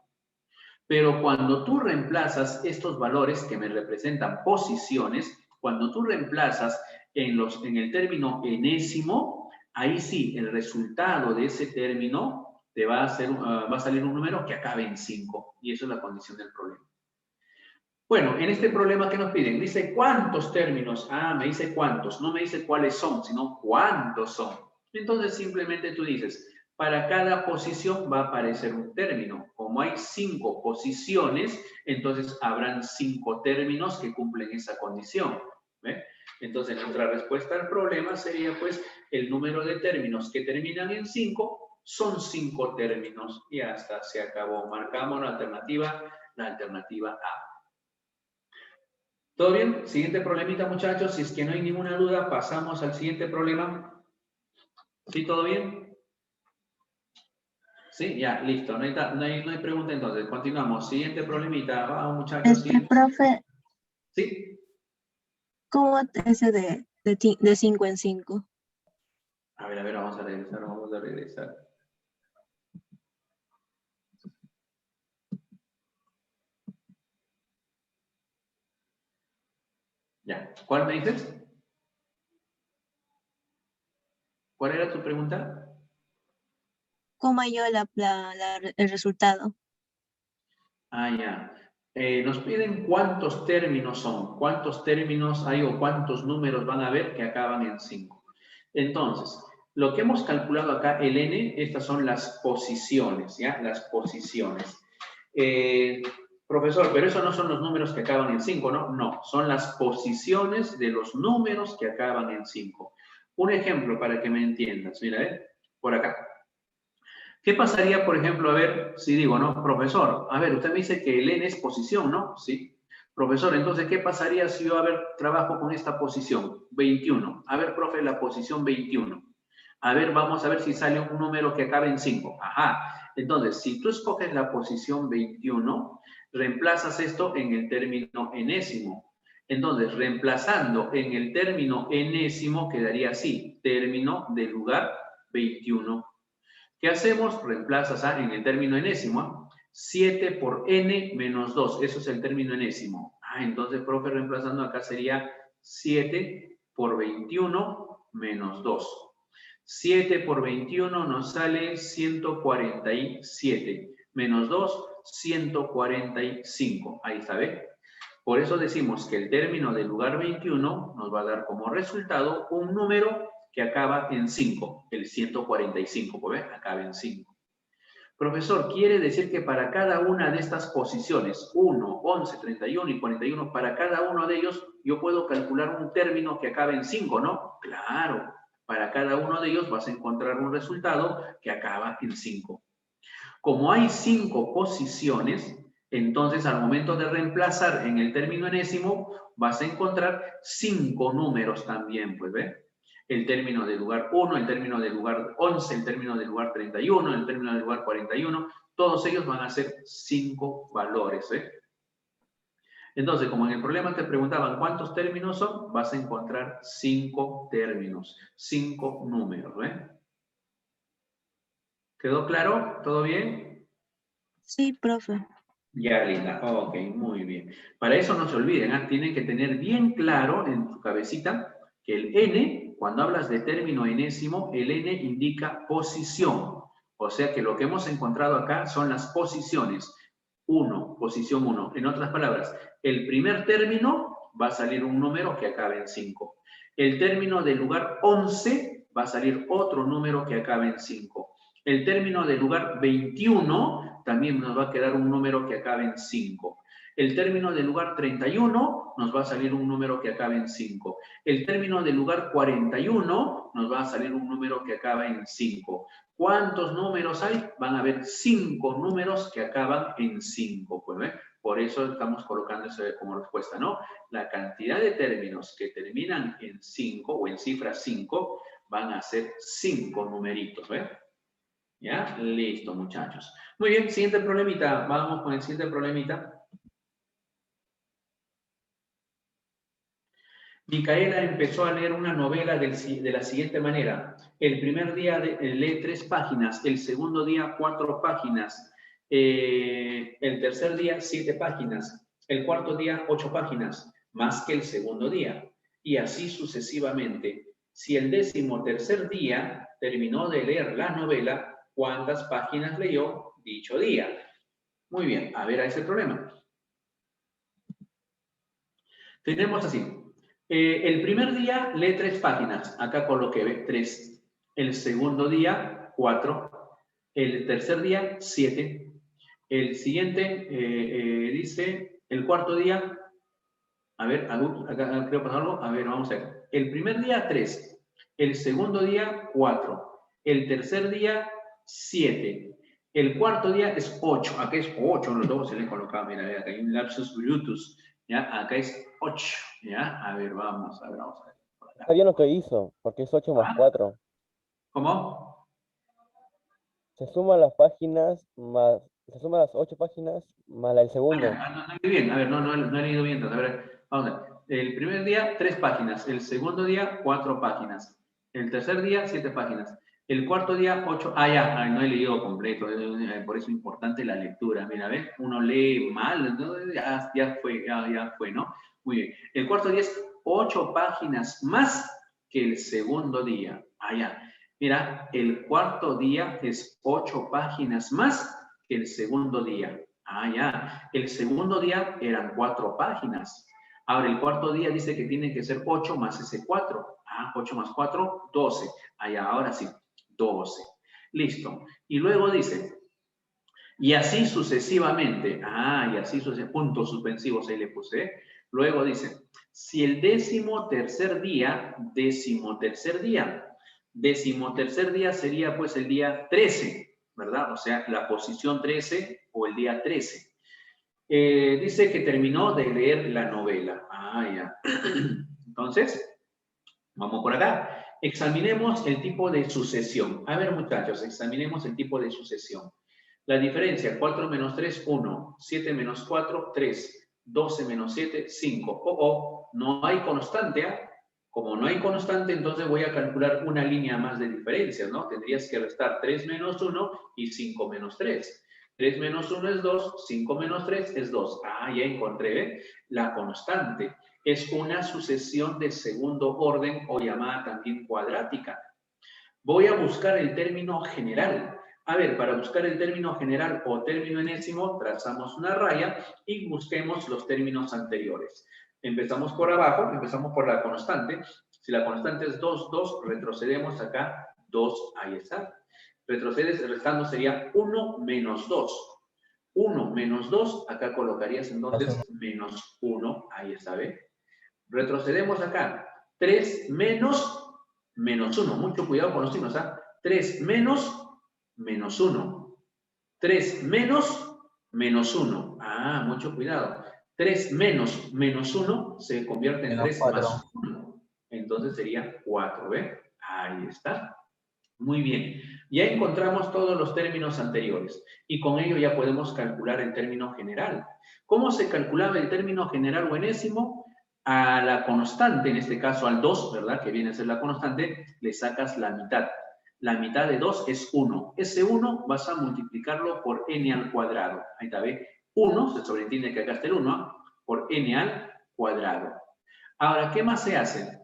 Pero cuando tú reemplazas estos valores que me representan posiciones, cuando tú reemplazas en el término enésimo, ahí sí, el resultado de ese término te va a salir un número que acabe en 5. Y eso es la condición del problema. Bueno, en este problema, ¿qué nos piden? Dice, ¿cuántos términos? Ah, me dice cuántos. No me dice cuáles son, sino cuántos son. Entonces, simplemente tú dices, para cada posición va a aparecer un término. Como hay 5 posiciones, entonces habrán 5 términos que cumplen esa condición. ¿Ve? Entonces, nuestra respuesta al problema sería, pues, el número de términos que terminan en 5 son 5 términos. Y hasta se acabó. Marcamos la alternativa A. ¿Todo bien? Siguiente problemita, muchachos. Si es que no hay ninguna duda, pasamos al siguiente problema. ¿Sí? ¿Todo bien? Sí, ya, listo. No hay pregunta entonces. Continuamos. Siguiente problemita. Vamos, muchachos. Profe, ¿Sí? ¿cómo ese de 5 en 5? A ver, vamos a regresar. Ya. ¿Cuál me dices? ¿Cuál era tu pregunta? ¿Cómo hallo el resultado? Ah, ya. Nos piden cuántos términos son, cuántos términos hay o cuántos números van a haber que acaban en 5. Entonces, lo que hemos calculado acá, el n, estas son las posiciones, ¿ya? Las posiciones. Profesor, pero esos no son los números que acaban en 5, ¿no? No, son las posiciones de los números que acaban en 5. Un ejemplo para que me entiendas, mira, por acá. ¿Qué pasaría, por ejemplo, a ver, si digo, no, profesor, a ver, usted me dice que el n es posición, ¿no? Sí. Profesor, entonces, ¿qué pasaría si yo, a ver, trabajo con esta posición? 21. A ver, profe, la posición 21. A ver, vamos a ver si sale un número que acabe en 5. Ajá. Entonces, si tú escoges la posición 21, reemplazas esto en el término enésimo. Entonces, reemplazando en el término enésimo, quedaría así, término del lugar 21. ¿Qué hacemos? Reemplazas en el término enésimo, 7 por n menos 2, eso es el término enésimo. Entonces, profe, reemplazando acá sería 7 por 21 menos 2. 7 por 21 nos sale 147, menos 2, 145. Ahí está, ¿ve? Por eso decimos que el término del lugar 21 nos va a dar como resultado un número que acaba en 5, el 145, ¿ve? Acaba en 5. Profesor, quiere decir que para cada una de estas posiciones, 1, 11, 31 y 41, para cada uno de ellos yo puedo calcular un término que acabe en 5, ¿no? Claro, para cada uno de ellos vas a encontrar un resultado que acaba en 5. Como hay 5 posiciones, entonces al momento de reemplazar en el término enésimo, vas a encontrar 5 números también, pues, ¿ve? El término del lugar 1, el término del lugar 11, el término del lugar 31, el término del lugar 41, todos ellos van a ser 5 valores, ¿eh? Entonces, como en el problema te preguntaban cuántos términos son, vas a encontrar 5 términos, 5 números, ¿eh? ¿Quedó claro? ¿Todo bien? Sí, profe. Ya, linda. Ok, muy bien. Para eso no se olviden, tienen que tener bien claro en su cabecita que el n, cuando hablas de término enésimo, el n indica posición. O sea que lo que hemos encontrado acá son las posiciones. 1, posición 1. En otras palabras, el primer término va a salir un número que acabe en 5. El término del lugar 11 va a salir otro número que acabe en 5. El término del lugar 21 también nos va a quedar un número que acabe en 5. El término del lugar 31 nos va a salir un número que acabe en 5. El término del lugar 41 nos va a salir un número que acaba en 5. ¿Cuántos números hay? Van a haber 5 números que acaban en 5. Pues, ¿ve? Por eso estamos colocando eso como respuesta, ¿no? La cantidad de términos que terminan en 5 o en cifra 5 van a ser 5 numeritos, ¿ve? ¿Ya? Listo, muchachos. Muy bien, siguiente problemita. Vamos con el siguiente problemita. Micaela empezó a leer una novela de la siguiente manera. El primer día lee 3 páginas, el segundo día 4 páginas, el tercer día 7 páginas, el cuarto día 8 páginas, más que el segundo día. Y así sucesivamente. Si el 13º día terminó de leer la novela, ¿cuántas páginas leyó dicho día? Muy bien, a ver, ahí es el problema. Tenemos así. El primer día lee 3 páginas. Acá coloqué 3. El segundo día, 4. El tercer día, 7. El siguiente dice, el cuarto día, a ver, acá creo pasar algo. A ver, vamos a ver. El primer día, 3. El segundo día, 4. El tercer día, 7. El cuarto día es 8. Acá es 8, los dos se le colocaba. Mira, acá hay un lapsus brutus. ¿Ya? Acá es 8. ¿Ya? A ver, vamos a ver. Está bien lo que hizo, porque es 8 más 4. ¿Cómo? Se suman las páginas más... Se suman las 8 páginas más la del segundo. No leí bien. A ver, no he leído bien. Entonces, a ver, vamos a ver. El primer día, 3 páginas. El segundo día, 4 páginas. El tercer día, 7 páginas. El cuarto día, 8. Ya, no he leído completo. Por eso es importante la lectura. Mira, ¿ves? Uno lee mal, ¿no? ya fue, ¿no? Muy bien. El cuarto día es 8 páginas más que el segundo día. Ya. Mira, el cuarto día es 8 páginas más que el segundo día. Ya. El segundo día eran 4 páginas. Ahora, el cuarto día dice que tiene que ser 8 más ese 4. 8 más 4, 12. Ya, ahora sí, 12. Listo. Y luego dice, y así sucesivamente. Y así sucesivamente. Puntos suspensivos ahí le puse. Luego dice, si el 13º día, 13º día sería pues el día 13, ¿verdad? O sea, la posición 13 o el día 13. Dice que terminó de leer la novela. Ya. Entonces, vamos por acá. examinemos el tipo de sucesión. A ver, muchachos, examinemos el tipo de sucesión. La diferencia, 4 menos 3, 1. 7 menos 4, 3. 12 menos 7, 5. No hay constante, ¿ah? Como no hay constante, entonces voy a calcular una línea más de diferencias, ¿no? Tendrías que restar 3 menos 1 y 5 menos 3. 3 menos 1 es 2, 5 menos 3 es 2. Ah, ya encontré, ¿eh? La constante. Es una sucesión de segundo orden o llamada también cuadrática. Voy a buscar el término general. A ver, para buscar el término general o término enésimo, trazamos una raya y busquemos los términos anteriores. Empezamos por abajo, empezamos por la constante. Si la constante es 2, 2, retrocedemos acá 2, ahí está. Retrocedes, restando sería 1 menos 2. 1 menos 2, acá colocarías entonces menos 1, ahí está, ¿ve? Retrocedemos acá. 3 menos 1. Mucho cuidado con los signos, ¿ah? 3 menos 1. 3 menos 1. Ah, mucho cuidado. 3 menos 1 se convierte en 3 más 1. Entonces sería 4, ¿ve? Ahí está. Muy bien. Ya encontramos todos los términos anteriores y con ello ya podemos calcular el término general. ¿Cómo se calculaba el término general o enésimo? A la constante, en este caso al 2, ¿verdad? Que viene a ser la constante, le sacas la mitad. La mitad de 2 es 1. Ese 1 vas a multiplicarlo por n al cuadrado. Ahí está, ¿ve? 1, se sobreentiende que acá está el 1, por n al cuadrado. Ahora, ¿qué más se hace?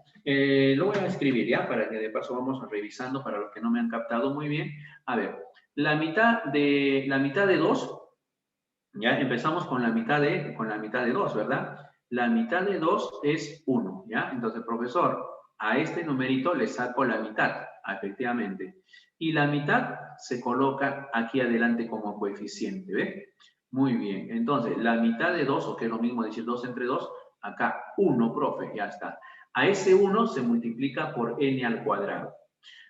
Lo voy a escribir ya, para que de paso vamos revisando para los que no me han captado muy bien. A ver, la mitad de 2, ya empezamos con la mitad de 2, ¿verdad? La mitad de 2 es 1, ¿ya? Entonces, profesor, a este numerito le saco la mitad, efectivamente. Y la mitad se coloca aquí adelante como coeficiente, ¿ve? Muy bien. Entonces, la mitad de 2, o que es lo mismo decir 2 entre 2, acá 1, profe, ya está. A ese 1 se multiplica por n al cuadrado.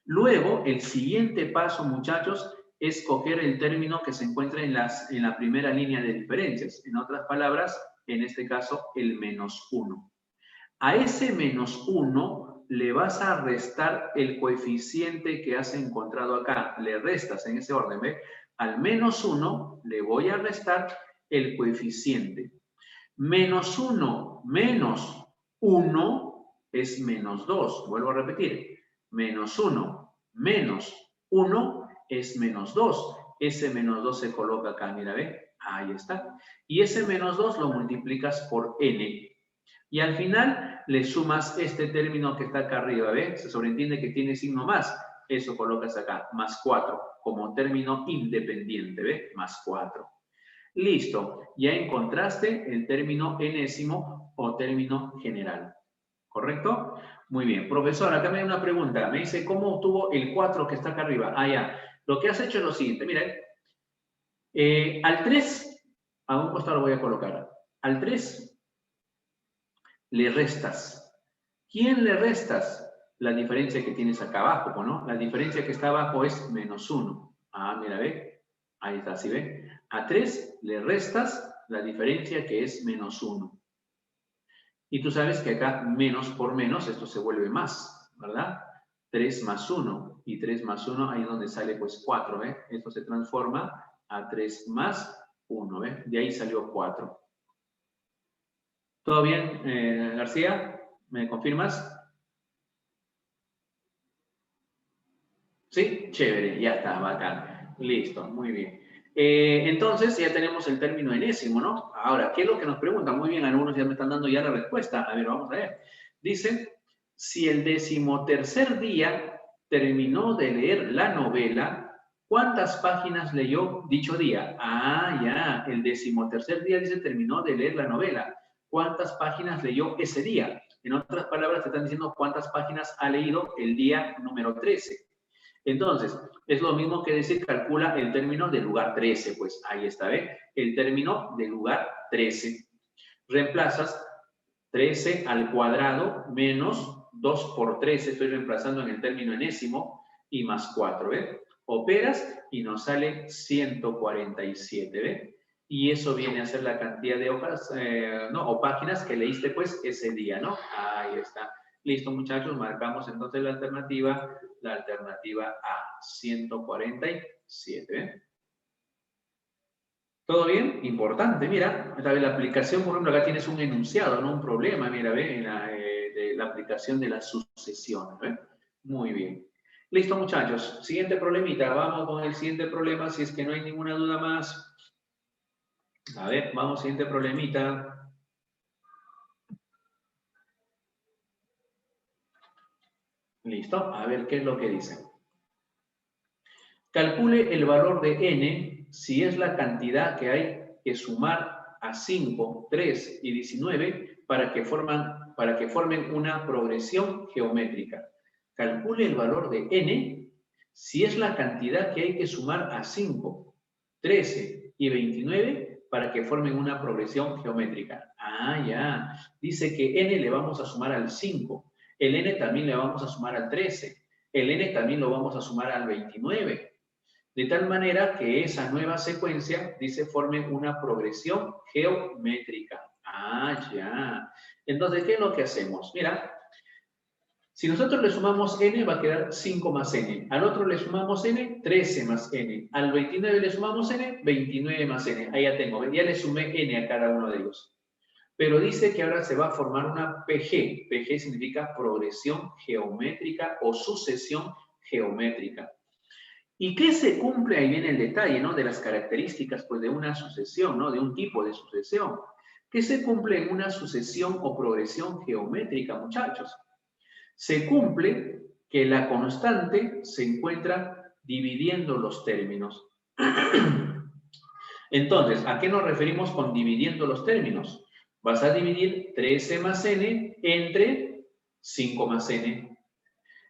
Luego, el siguiente paso, muchachos, es coger el término que se encuentra en la primera línea de diferencias. En otras palabras, en este caso, el menos 1. A ese menos 1 le vas a restar el coeficiente que has encontrado acá. Le restas en ese orden, ¿ve? Al menos 1 le voy a restar el coeficiente. Menos 1 menos 1 es menos 2. Vuelvo a repetir. Menos 1 menos 1 es menos 2. Ese menos 2 se coloca acá, mira, ¿ve? Ahí está. Y ese menos 2 lo multiplicas por n. Y al final le sumas este término que está acá arriba, ¿ve? Se sobreentiende que tiene signo más. Eso colocas acá, más 4, como término independiente, ¿ve? Más 4. Listo. Ya encontraste el término enésimo o término general. ¿Correcto? Muy bien. Profesor, acá me da una pregunta. Me dice, ¿cómo obtuvo el 4 que está acá arriba? Ah, ya. Lo que has hecho es lo siguiente. Miren. Al 3, a un costado lo voy a colocar. Al 3 le restas. ¿Quién le restas? La diferencia que tienes acá abajo, ¿no? La diferencia que está abajo es menos 1. Ah, mira, ¿ve? Ahí está, ¿sí ve? A 3 le restas la diferencia que es menos 1. Y tú sabes que acá menos por menos, esto se vuelve más, ¿verdad? 3 más 1. Y 3 más 1, ahí es donde sale pues 4, ¿ve? Esto se transforma a 3 más 1, ¿ve? De ahí salió 4. ¿Todo bien, García? ¿Me confirmas? ¿Sí? Chévere, ya está, bacán. Listo, muy bien. Entonces ya tenemos el término enésimo, ¿no? Ahora, ¿qué es lo que nos preguntan? Muy bien, algunos ya me están dando ya la respuesta. A ver, vamos a ver. Dice, si el 13º día terminó de leer la novela, ¿cuántas páginas leyó dicho día? Ah, ya, el 13º día dice terminó de leer la novela. ¿Cuántas páginas leyó ese día? En otras palabras, te están diciendo cuántas páginas ha leído el día número 13. Entonces, es lo mismo que decir, calcula el término del lugar 13, pues ahí está, ¿ve? El término del lugar 13. Reemplazas 13 al cuadrado menos 2 por 13, estoy reemplazando en el término enésimo, y más 4, ¿ve? Operas y nos sale 147, ¿ve? Y eso viene a ser la cantidad de hojas, o páginas que leíste, pues, ese día, ¿no? Ahí está. Listo, muchachos, marcamos entonces la alternativa A, 147. ¿eh? ¿Todo bien? Importante, mira, la aplicación, por ejemplo, acá tienes un enunciado, no un problema, mira, ve, de la aplicación de las sucesiones, ¿ve? Muy bien. Listo, muchachos. Siguiente problemita, vamos con el siguiente problema, si es que no hay ninguna duda más. A ver, vamos, siguiente problemita. Listo, a ver qué es lo que dice. Calcule el valor de n si es la cantidad que hay que sumar a 5, 3 y 19 para que formen una progresión geométrica. Calcule el valor de n si es la cantidad que hay que sumar a 5, 13 y 29 para que formen una progresión geométrica. Ah, ya. Dice que n le vamos a sumar al 5. El n también le vamos a sumar al 13. El n también lo vamos a sumar al 29. De tal manera que esa nueva secuencia, dice, forme una progresión geométrica. Ah, ya. Entonces, ¿qué es lo que hacemos? Mira, si nosotros le sumamos n, va a quedar 5 más n. Al otro le sumamos n, 13 más n. Al 29 le sumamos n, 29 más n. Ahí ya tengo, ya le sumé n a cada uno de ellos. Pero dice que ahora se va a formar una PG. PG significa progresión geométrica o sucesión geométrica. ¿Y qué se cumple? Ahí viene el detalle, ¿no? De las características, pues, de una sucesión, ¿no? De un tipo de sucesión. ¿Qué se cumple en una sucesión o progresión geométrica, muchachos? Se cumple que la constante se encuentra dividiendo los términos. Entonces, ¿a qué nos referimos con dividiendo los términos? Vas a dividir 13 más n entre 5 más n.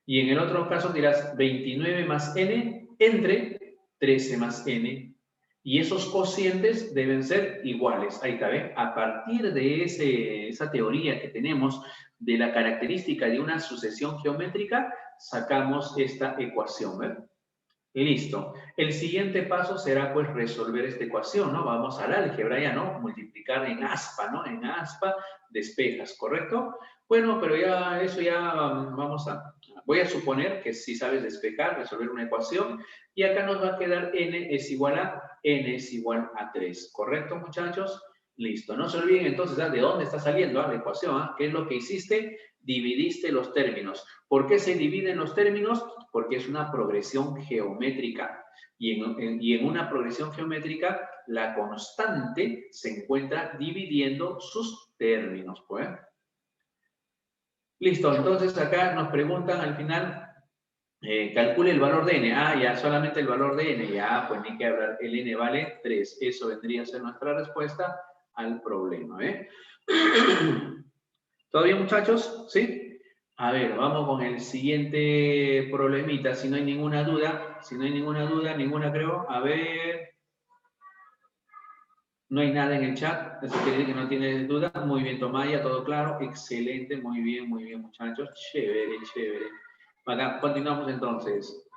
Y en el otro caso dirás 29 más n entre 13 más n. Y esos cocientes deben ser iguales. Ahí está, ¿ven? A partir de esa teoría que tenemos de la característica de una sucesión geométrica, sacamos esta ecuación, ¿ven? Y listo. El siguiente paso será, pues, resolver esta ecuación, ¿no? Vamos al álgebra ya, ¿no? Multiplicar en aspa, ¿no? En aspa despejas, ¿correcto? Bueno, pero ya eso ya voy a suponer que si sabes despejar, resolver una ecuación, y acá nos va a quedar n es igual a 3, ¿correcto, muchachos? Listo. No se olviden entonces, ¿de dónde está saliendo la ecuación? ¿Qué es lo que hiciste? Dividiste los términos. ¿Por qué se dividen los términos? Porque es una progresión geométrica. Y en una progresión geométrica, la constante se encuentra dividiendo sus términos, pues. Listo, entonces acá nos preguntan al final, calcule el valor de n. Ah, ya, solamente el valor de n. Ya, pues ni que hablar, el n vale 3. Eso vendría a ser nuestra respuesta al problema, ¿eh? ¿Todo bien, muchachos? ¿Sí? A ver, vamos con el siguiente problemita, si no hay ninguna duda. Si no hay ninguna duda, ninguna creo. A ver... No hay nada en el chat, eso quiere decir que no tienes duda. Muy bien, Tomaya, todo claro. Excelente, muy bien, muchachos. Chévere, chévere. Acá, continuamos entonces.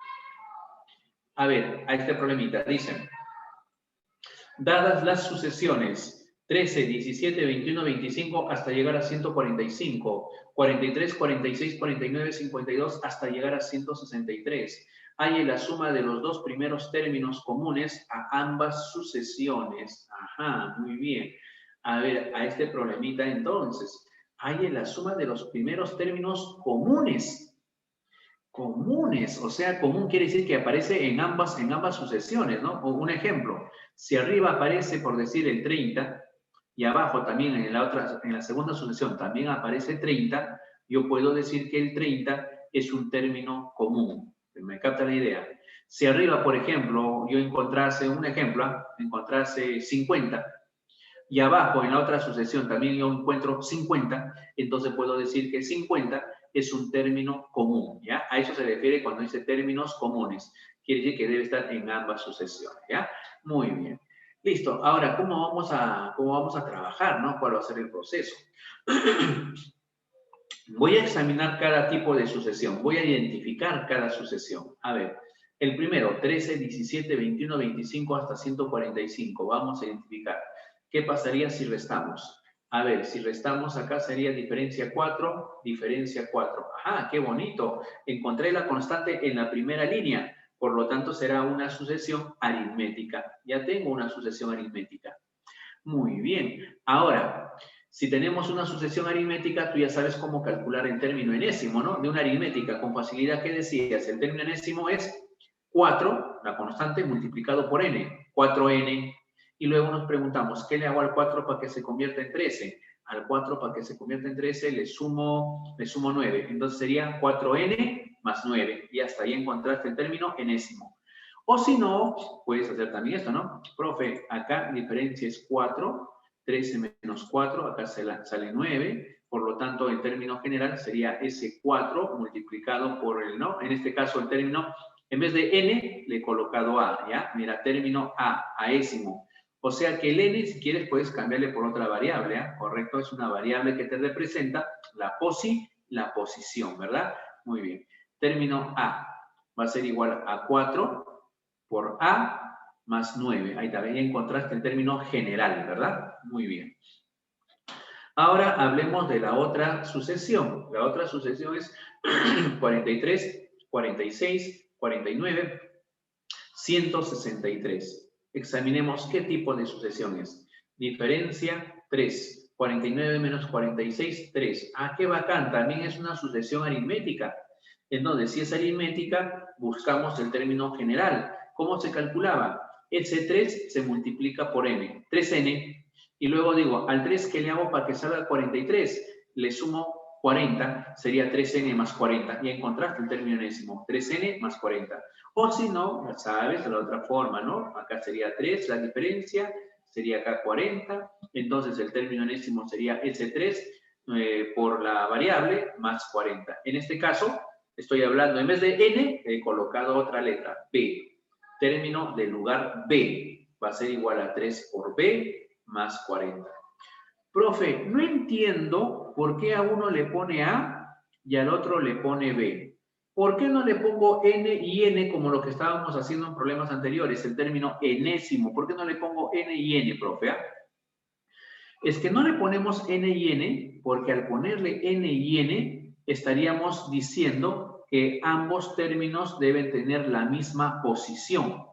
A ver, a este problemita. Dicen, dadas las sucesiones 13, 17, 21, 25 hasta llegar a 145, 43, 46, 49, 52 hasta llegar a 163. Halle la suma de los dos primeros términos comunes a ambas sucesiones. Ajá, muy bien. A ver, a este problemita entonces. Halle la suma de los primeros términos comunes. Comunes, o sea, común quiere decir que aparece en ambas sucesiones, ¿no? O un ejemplo, si arriba aparece, por decir, el 30, y abajo también en la segunda sucesión también aparece 30, yo puedo decir que el 30 es un término común. ¿Me capta la idea? Si arriba, por ejemplo, yo encontrase, un ejemplo, encontrase 50, y abajo en la otra sucesión también yo encuentro 50, entonces puedo decir que 50 es un término común, ¿ya? A eso se refiere cuando dice términos comunes. Quiere decir que debe estar en ambas sucesiones, ¿ya? Muy bien. Listo. Ahora, ¿cómo vamos a trabajar, no? ¿Cuál va a ser el proceso? Voy a examinar cada tipo de sucesión. Voy a identificar cada sucesión. A ver, el primero, 13, 17, 21, 25 hasta 145. Vamos a identificar. ¿Qué pasaría si restamos? A ver, si restamos acá sería diferencia 4, diferencia 4. Ajá, qué bonito. Encontré la constante en la primera línea. Por lo tanto, será una sucesión aritmética. Ya tengo una sucesión aritmética. Muy bien. Ahora, si tenemos una sucesión aritmética, tú ya sabes cómo calcular el término enésimo, ¿no? De una aritmética con facilidad, ¿qué decías? El término enésimo es 4, la constante, multiplicado por n. 4n. Y luego nos preguntamos, ¿qué le hago al 4 para que se convierta en 13? Al 4 para que se convierta en 13 le sumo 9. Entonces sería 4n más 9. Y hasta ahí encontraste el término enésimo. O si no, puedes hacer también esto, ¿no? Profe, acá diferencia es 4, 13 menos 4, acá sale 9. Por lo tanto, el término general sería ese 4 multiplicado por el, ¿no? En este caso, el término, en vez de n, le he colocado a, ¿ya? Mira, término aésimo. O sea que el n, si quieres, puedes cambiarle por otra variable, ¿eh? Correcto, es una variable que te representa la posición, ¿verdad? Muy bien. Término a va a ser igual a 4 por a más 9. Ahí también encontraste el término general, ¿verdad? Muy bien. Ahora hablemos de la otra sucesión. La otra sucesión es 43, 46, 49, 163. Examinemos qué tipo de sucesión es. Diferencia 3. 49 menos 46, 3. Ah, qué bacán. También es una sucesión aritmética. Entonces, si es aritmética, buscamos el término general. ¿Cómo se calculaba? Ese 3 se multiplica por n. 3n. Y luego digo, al 3, ¿qué le hago para que salga 43? Le sumo 40, sería 3n más 40. Y encontraste el término enésimo. 3n más 40. O si no, ya sabes, de la otra forma, ¿no? Acá sería 3 la diferencia, sería acá 40. Entonces, el término enésimo sería ese 3 por la variable más 40. En este caso, estoy hablando, en vez de n, he colocado otra letra, b. Término del lugar b va a ser igual a 3 por b más 40. Profe, no entiendo por qué a uno le pone a y al otro le pone b. ¿Por qué no le pongo n y n como lo que estábamos haciendo en problemas anteriores, el término enésimo? ¿Por qué no le pongo n y n, profe? Es que no le ponemos n y n porque al ponerle n y n estaríamos diciendo que ambos términos deben tener la misma posición.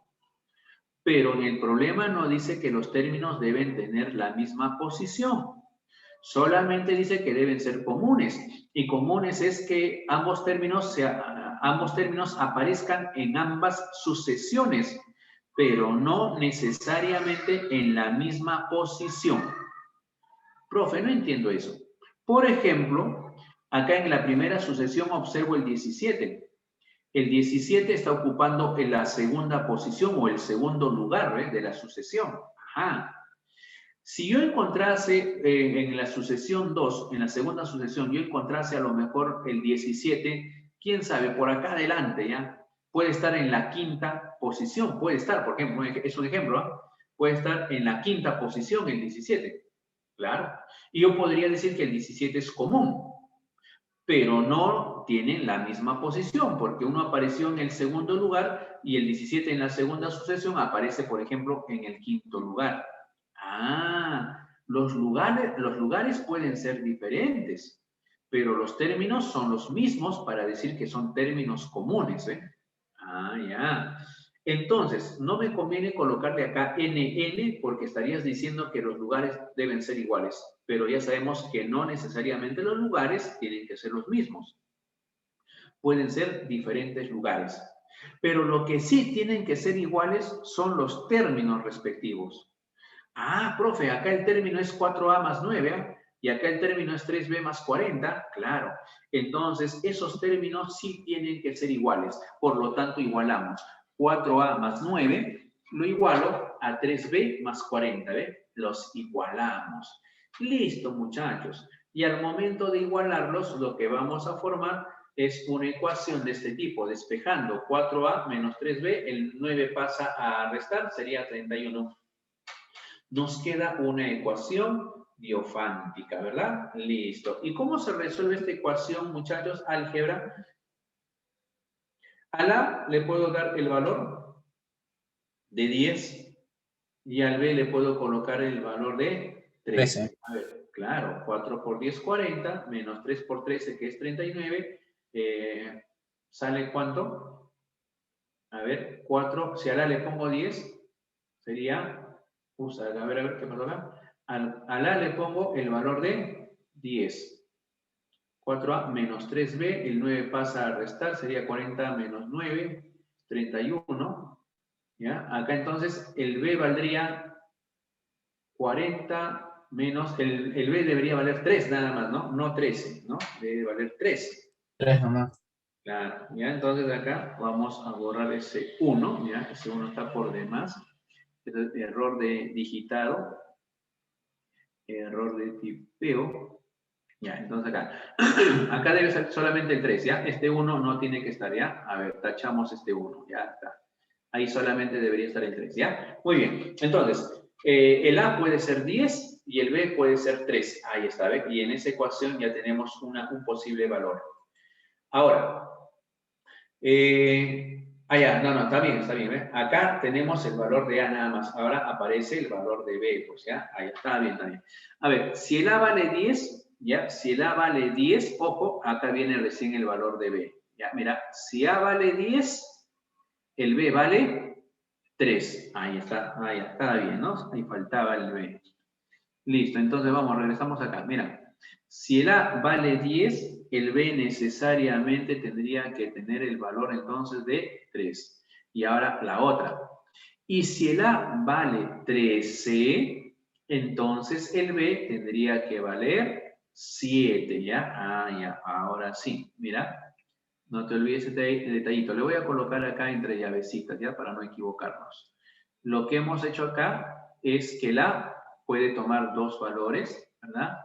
Pero en el problema no dice que los términos deben tener la misma posición. Solamente dice que deben ser comunes. Y comunes es que ambos términos aparezcan en ambas sucesiones, pero no necesariamente en la misma posición. Profe, no entiendo eso. Por ejemplo, acá en la primera sucesión observo el 17. El 17 está ocupando en la segunda posición o el segundo lugar de la sucesión. Ajá. Si yo encontrase en la sucesión 2, en la segunda sucesión, yo encontrase a lo mejor el 17, quién sabe, por acá adelante, ¿ya? Puede estar en la quinta posición, puede estar, por ejemplo, es un ejemplo, ¿eh? Puede estar en la quinta posición el 17, claro. Y yo podría decir que el 17 es común, pero no tienen la misma posición, porque uno apareció en el segundo lugar y el 17 en la segunda sucesión aparece, por ejemplo, en el quinto lugar. Ah, los lugares pueden ser diferentes, pero los términos son los mismos para decir que son términos comunes, ¿eh? Ah, ya. Entonces, no me conviene colocarle acá NN porque estarías diciendo que los lugares deben ser iguales, pero ya sabemos que no necesariamente los lugares tienen que ser los mismos. Pueden ser diferentes lugares. Pero lo que sí tienen que ser iguales son los términos respectivos. Ah, profe, acá el término es 4a más 9, ¿eh? Y acá el término es 3b más 40, claro. Entonces, esos términos sí tienen que ser iguales. Por lo tanto, igualamos 4a más 9, lo igualo a 3b más 40, ¿ve? Los igualamos. Listo, muchachos. Y al momento de igualarlos, lo que vamos a formar es una ecuación de este tipo. Despejando 4a menos 3b, el 9 pasa a restar, sería 31. Nos queda una ecuación diofántica, ¿verdad? Listo. ¿Y cómo se resuelve esta ecuación, muchachos? Álgebra. Al A le puedo dar el valor de 10 y al B le puedo colocar el valor de 13. A ver, Claro, 4 por 10, 40, menos 3 por 13, que es 39. ¿Sale cuánto? A ver, 4, si a la le pongo 10, sería, a ver, ¿qué pasó acá? A la le pongo el valor de 10. 4a menos 3b, el 9 pasa a restar, sería 40 menos 9, 31. ¿Ya? Acá entonces el b valdría 40 menos, el b debería valer 3 nada más, ¿no? No 13, ¿no? Debe valer 3. 3 nomás. Claro, ¿ya? Entonces acá vamos a borrar ese 1, ¿ya? Ese 1 está por demás. Error de digitado. Error de tipeo. Ya, entonces acá. Acá debe ser solamente el 3, ¿ya? Este 1 no tiene que estar, ¿ya? A ver, tachamos este 1, ya está. Ahí solamente debería estar el 3, ¿ya? Muy bien. Entonces, el A puede ser 10 y el B puede ser 3. Ahí está, ¿ve? Y en esa ecuación ya tenemos un posible valor. Ahora, ya, no, está bien, ¿ve? Acá tenemos el valor de A nada más. Ahora aparece el valor de B, pues, ¿ya? Ahí está bien, está bien. A ver, si el A vale 10, ¿ya? Si el A vale 10, ojo, acá viene recién el valor de B. Ya, mira, si A vale 10, el B vale 3. Ahí está bien, ¿no? Ahí faltaba el B. Listo, entonces vamos, regresamos acá. Mira, si el A vale 10, el B necesariamente tendría que tener el valor entonces de 3. Y ahora la otra. Y si el A vale 13, entonces el B tendría que valer 7, ¿ya? Ya, ahora sí, mira. No te olvides este detallito. Le voy a colocar acá entre llavecitas, ¿ya? Para no equivocarnos. Lo que hemos hecho acá es que el A puede tomar 2 valores, ¿verdad?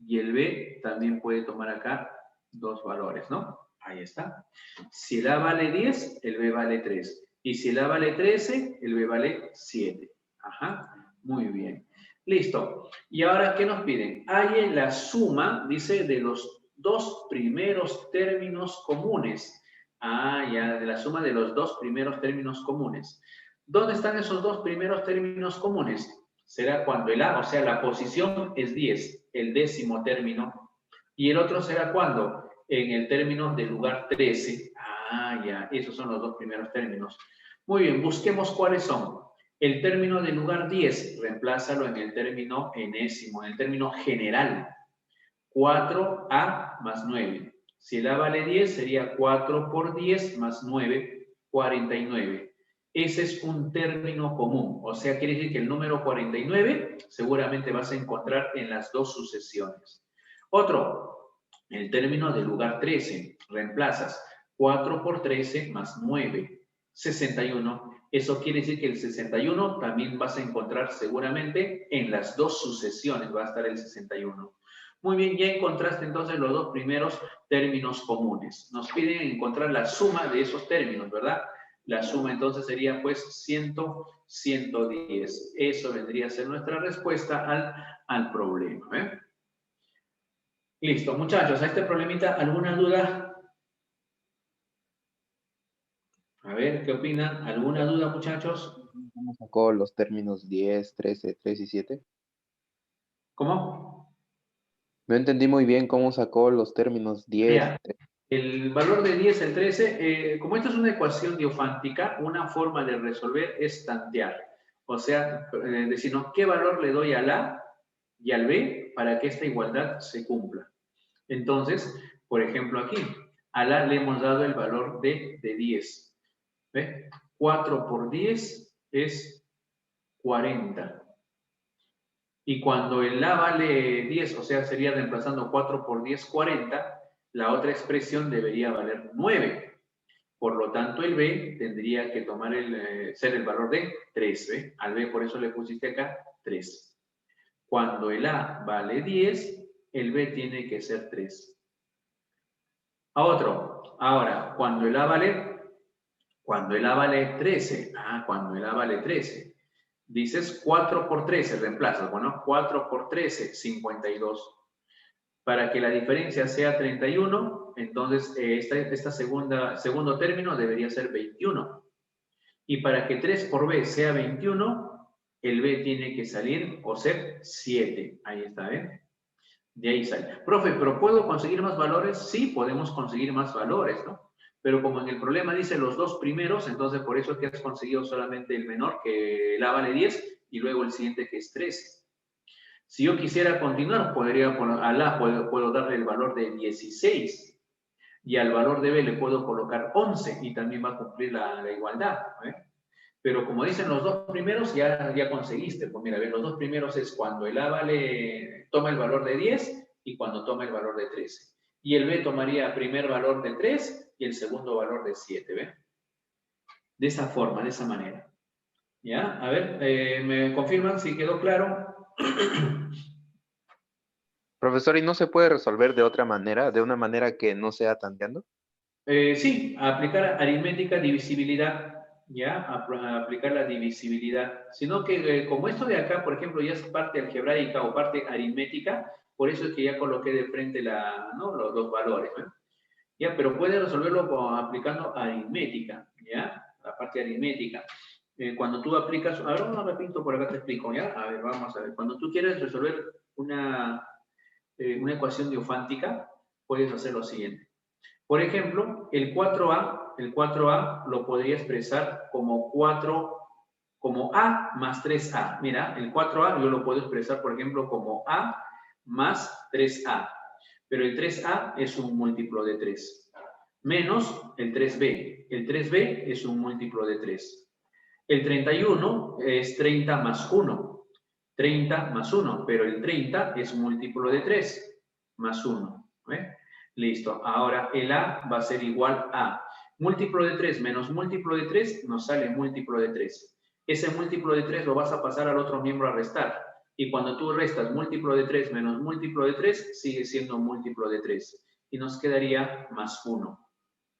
Y el B también puede tomar acá 2 valores, ¿no? Ahí está. Si el A vale 10, el B vale 3. Y si el A vale 13, el B vale 7. Ajá, muy bien. Listo. Y ahora, ¿qué nos piden? Hay la suma, dice, de los 2 primeros términos comunes. Ya, de la suma de los 2 primeros términos comunes. ¿Dónde están esos 2 primeros términos comunes? Será cuando el A, o sea, la posición es 10, el décimo término. Y el otro será cuando, en el término del lugar 13. Ya, esos son los 2 primeros términos. Muy bien, busquemos cuáles son. El término del lugar 10, reemplázalo en el término enésimo, en el término general. 4A más 9. Si el A vale 10, sería 4 por 10 más 9, 49. Ese es un término común. O sea, quiere decir que el número 49 seguramente vas a encontrar en las 2 sucesiones. Otro, el término del lugar 13. Reemplazas 4 por 13 más 9, 61. Eso quiere decir que el 61 también vas a encontrar seguramente en las 2 sucesiones. Va a estar el 61. Muy bien, ya encontraste entonces los 2 primeros términos comunes. Nos piden encontrar la suma de esos términos, ¿verdad? La suma entonces sería pues 100, 110. Eso vendría a ser nuestra respuesta al problema. ¿eh? Listo, muchachos, a este problemita, ¿alguna duda? A ver, ¿qué opinan? ¿Alguna duda, muchachos? ¿Cómo sacó los términos 10, 13, 3 y 7? ¿Cómo? No entendí muy bien cómo sacó los términos 10. Ya. El valor de 10, el 13, como esto es una ecuación diofántica, una forma de resolver es tantear. O sea, decirnos qué valor le doy al A y al B para que esta igualdad se cumpla. Entonces, por ejemplo aquí, al A le hemos dado el valor de 10. ¿Ve? 4 por 10 es 40. Y cuando el A vale 10, o sea, sería reemplazando 4 por 10, 40, la otra expresión debería valer 9. Por lo tanto, el B tendría que tomar ser el valor de 3. ¿ve? Al B, por eso le pusiste acá 3. Cuando el A vale 10, el B tiene que ser 3. A otro. Ahora, cuando el A vale 13. Cuando el A vale 13. Dices 4 por 13, reemplaza. Bueno, 4 por 13, 52. Para que la diferencia sea 31, entonces segundo término debería ser 21. Y para que 3 por B sea 21, el B tiene que salir o ser 7. Ahí está, ¿ven? De ahí sale. Profe, ¿pero puedo conseguir más valores? Sí, podemos conseguir más valores, ¿no? Pero como en el problema dice los dos primeros, entonces por eso es que has conseguido solamente el menor, que la vale 10, y luego el siguiente que es 13. Si yo quisiera continuar, podría poner, a la puedo darle el valor de 16, y al valor de B le puedo colocar 11, y también va a cumplir la igualdad, ¿eh? Pero como dicen los dos primeros, ya conseguiste. Pues mira, los dos primeros es cuando el A toma el valor de 10 y cuando toma el valor de 13. Y el B tomaría primer valor de 3 y el segundo valor de 7, ¿ven? De esa forma, de esa manera. ¿Ya? A ver, ¿me confirman si quedó claro? Profesor, ¿y no se puede resolver de otra manera, de una manera que no sea tanteando? Sí, aplicar aritmética, divisibilidad, ¿ya? Aplicar la divisibilidad. Sino que como esto de acá, por ejemplo, ya es parte algebraica o parte aritmética, por eso es que ya coloqué de frente ¿no? los valores, ¿no? Ya, pero puede resolverlo aplicando aritmética, ¿ya? La parte aritmética. Cuando tú aplicas, ahora no repito, por acá te explico, ¿ya? A ver, vamos a ver. Cuando tú quieres resolver una ecuación diofántica, puedes hacer lo siguiente. Por ejemplo, el 4A lo podría expresar como A más 3A. Mira, el 4A yo lo puedo expresar, por ejemplo, como A más 3A. Pero el 3A es un múltiplo de 3. Menos el 3B. El 3B es un múltiplo de 3. El 31 es 30 más 1. 30 más 1, pero el 30 es múltiplo de 3 más 1. ¿Ve? Listo. Ahora el A va a ser igual a múltiplo de 3 menos múltiplo de 3, nos sale múltiplo de 3. Ese múltiplo de 3 lo vas a pasar al otro miembro a restar. Y cuando tú restas múltiplo de 3 menos múltiplo de 3, sigue siendo múltiplo de 3. Y nos quedaría más 1.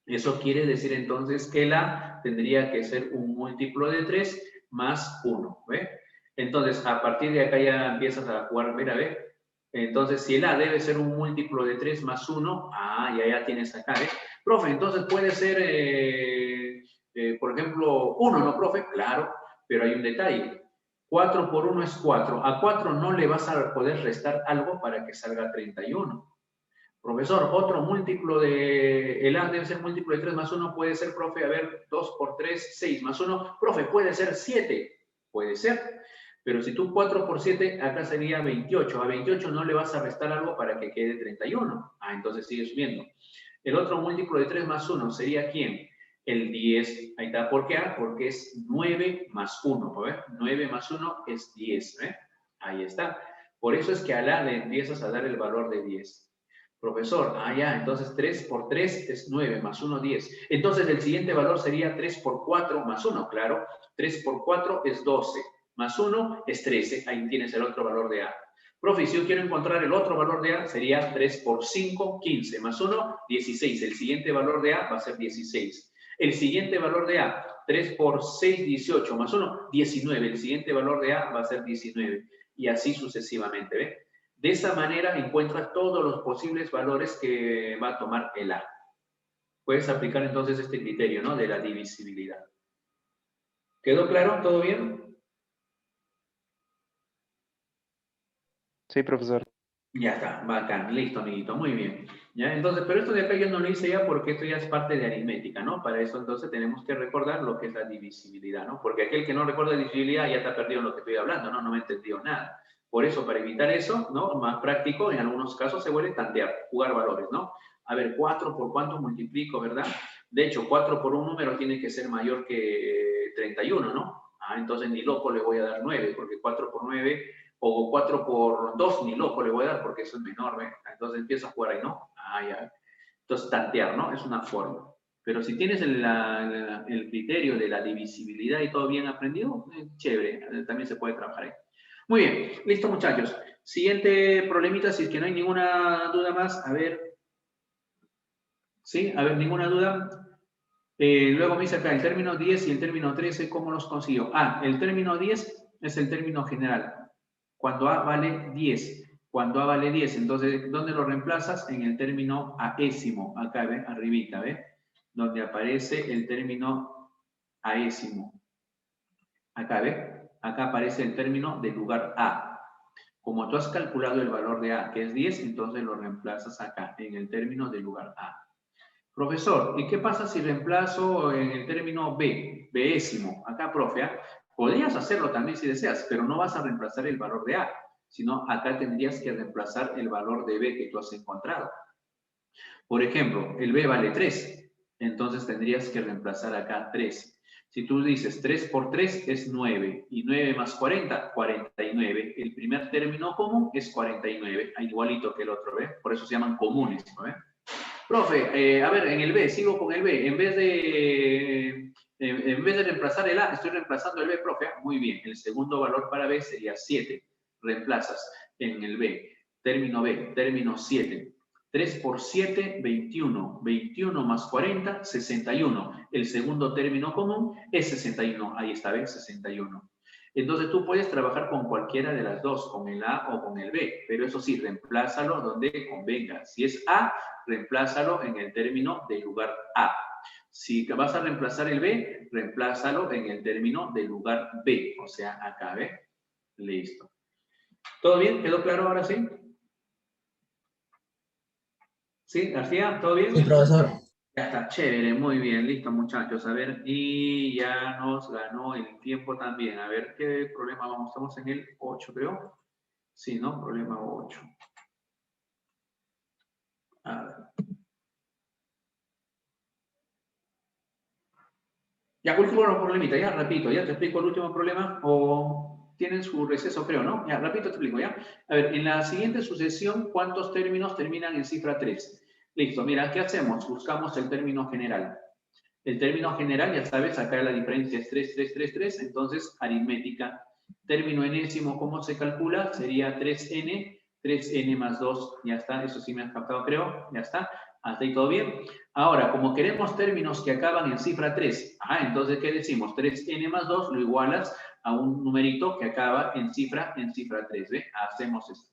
Eso quiere decir entonces que el A tendría que ser un múltiplo de 3 más 1. ¿Ve? Entonces, a partir de acá ya empiezas a jugar, mira, ¿ve? Entonces, si el A debe ser un múltiplo de 3 más 1, ya tienes acá, ¿eh? Profe, entonces puede ser, por ejemplo, 1, ¿no, profe? Claro, pero hay un detalle. 4 por 1 es 4. A 4 no le vas a poder restar algo para que salga 31. Profesor, otro múltiplo el A debe ser múltiplo de 3 más 1, puede ser, profe, a ver, 2 por 3, 6 más 1. Profe, puede ser 7. Puede ser. Pero si tú 4 por 7, acá sería 28. A 28 no le vas a restar algo para que quede 31. Entonces sigue subiendo. El otro múltiplo de 3 más 1 sería ¿quién? El 10. Ahí está. ¿Por qué? Porque es 9 más 1. ¿Ves? 9 más 1 es 10. ¿Ves? Ahí está. Por eso es que a la le empiezas a dar el valor de 10. Profesor, entonces 3 por 3 es 9, más 1, 10. Entonces el siguiente valor sería 3 por 4 más 1, claro. 3 por 4 es 12, más 1 es 13. Ahí tienes el otro valor de A. Profe, si yo quiero encontrar el otro valor de A, sería 3 por 5, 15, más 1, 16. El siguiente valor de A va a ser 16. El siguiente valor de A, 3 por 6, 18, más 1, 19. El siguiente valor de A va a ser 19. Y así sucesivamente, ¿ve? De esa manera encuentras todos los posibles valores que va a tomar el A. Puedes aplicar entonces este criterio, ¿no? De la divisibilidad. ¿Quedó claro? ¿Todo bien? Sí, profesor. Ya está, bacán, listo, amiguito, muy bien. ¿Ya? Entonces, pero esto de acá yo no lo hice ya porque esto ya es parte de aritmética, ¿no? Para eso entonces tenemos que recordar lo que es la divisibilidad, ¿no? Porque aquel que no recuerda divisibilidad ya está perdido en lo que estoy hablando, ¿no? No me entendió nada. Por eso, para evitar eso, ¿no? Más práctico, en algunos casos se vuelve tantear, jugar valores, ¿no? A ver, 4 por cuánto multiplico, ¿verdad? De hecho, 4 por un número tiene que ser mayor que 31, ¿no? Entonces ni loco le voy a dar 9, porque 4 por 9, o 4 por 2, ni loco le voy a dar, porque eso es menor, ¿eh? Entonces empiezo a jugar ahí, ¿no? Ya. Entonces, tantear, ¿no? Es una forma. Pero si tienes el criterio de la divisibilidad y todo bien aprendido, chévere, también se puede trabajar ahí. Muy bien, listo muchachos. Siguiente problemita, si es que no hay ninguna duda más, a ver. ¿Sí? A ver, ninguna duda. Luego me dice acá el término 10 y el término 13, ¿cómo los consigo? El término 10 es el término general. Cuando A vale 10. Cuando A vale 10, entonces, ¿dónde lo reemplazas? En el término aésimo. Acá, ¿ven? Arribita, ¿ven? Donde aparece el término aésimo. Acá, ¿ven? Acá aparece el término del lugar A. Como tú has calculado el valor de A, que es 10, entonces lo reemplazas acá, en el término del lugar A. Profesor, ¿y qué pasa si reemplazo en el término B, Bésimo? Acá, profe, ¿ah? Podrías hacerlo también si deseas, pero no vas a reemplazar el valor de A, sino acá tendrías que reemplazar el valor de B que tú has encontrado. Por ejemplo, el B vale 3, entonces tendrías que reemplazar acá 3. Si tú dices 3 por 3 es 9, y 9 más 40, 49. El primer término común es 49, igualito que el otro, ¿ve? Por eso se llaman comunes, ¿no? Profe, a ver, en el B, sigo con el B. En vez de reemplazar el A, estoy reemplazando el B, profe. Muy bien, el segundo valor para B sería 7. Reemplazas en el B, término 7. 3 por 7, 21. 21 más 40, 61. El segundo término común es 61. Ahí está, ¿ves? 61. Entonces tú puedes trabajar con cualquiera de las dos, con el A o con el B, pero eso sí, reemplázalo donde convenga. Si es A, reemplázalo en el término del lugar A. Si vas a reemplazar el B, reemplázalo en el término del lugar B, o sea, acá, ¿ve? Listo. ¿Todo bien? ¿Quedó claro ahora sí? ¿Sí, García? ¿Todo bien? Sí, profesor. Ya está, chévere, muy bien, listo muchachos. A ver, y ya nos ganó el tiempo también. A ver, ¿qué problema vamos? Estamos en el 8, creo. Sí, ¿no? Problema 8. A ver. Ya, último problemita, ya, repito, ya te explico el último problema, o tienen su receso, creo, ¿no? Ya, repito, te explico, ¿ya? A ver, en la siguiente sucesión, ¿cuántos términos terminan en cifra 3? Listo, mira, ¿qué hacemos? Buscamos el término general. El término general, ya sabes, acá la diferencia es 3, 3, 3, 3, entonces aritmética. Término enésimo, ¿cómo se calcula? Sería 3n, 3n más 2, ya está, eso sí me has captado, creo, ya está. ¿Hasta ahí todo bien? Ahora, como queremos términos que acaban en cifra 3, entonces, ¿qué decimos? 3n más 2 lo igualas a un numerito que acaba en cifra 3, ¿ve? Hacemos esto.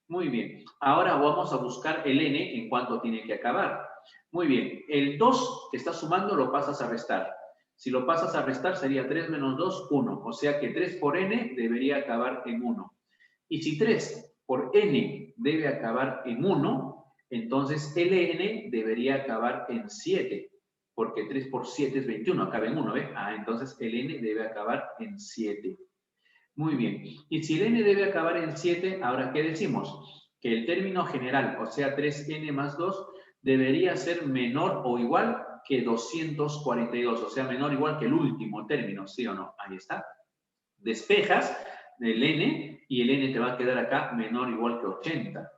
Muy bien. Ahora vamos a buscar el n en cuánto tiene que acabar. Muy bien. El 2 que estás sumando lo pasas a restar. Si lo pasas a restar sería 3 menos 2, 1. O sea que 3 por n debería acabar en 1. Y si 3 por n debe acabar en 1, entonces ln debería acabar en 7, porque 3 por 7 es 21, acaba en 1, ¿ve? Entonces ln debe acabar en 7. Muy bien. Y si ln debe acabar en 7, ahora, ¿qué decimos? Que el término general, o sea, 3n más 2, debería ser menor o igual que 242, o sea, menor o igual que el último término, ¿sí o no? Ahí está. Despejas el n y el n te va a quedar acá menor o igual que 80.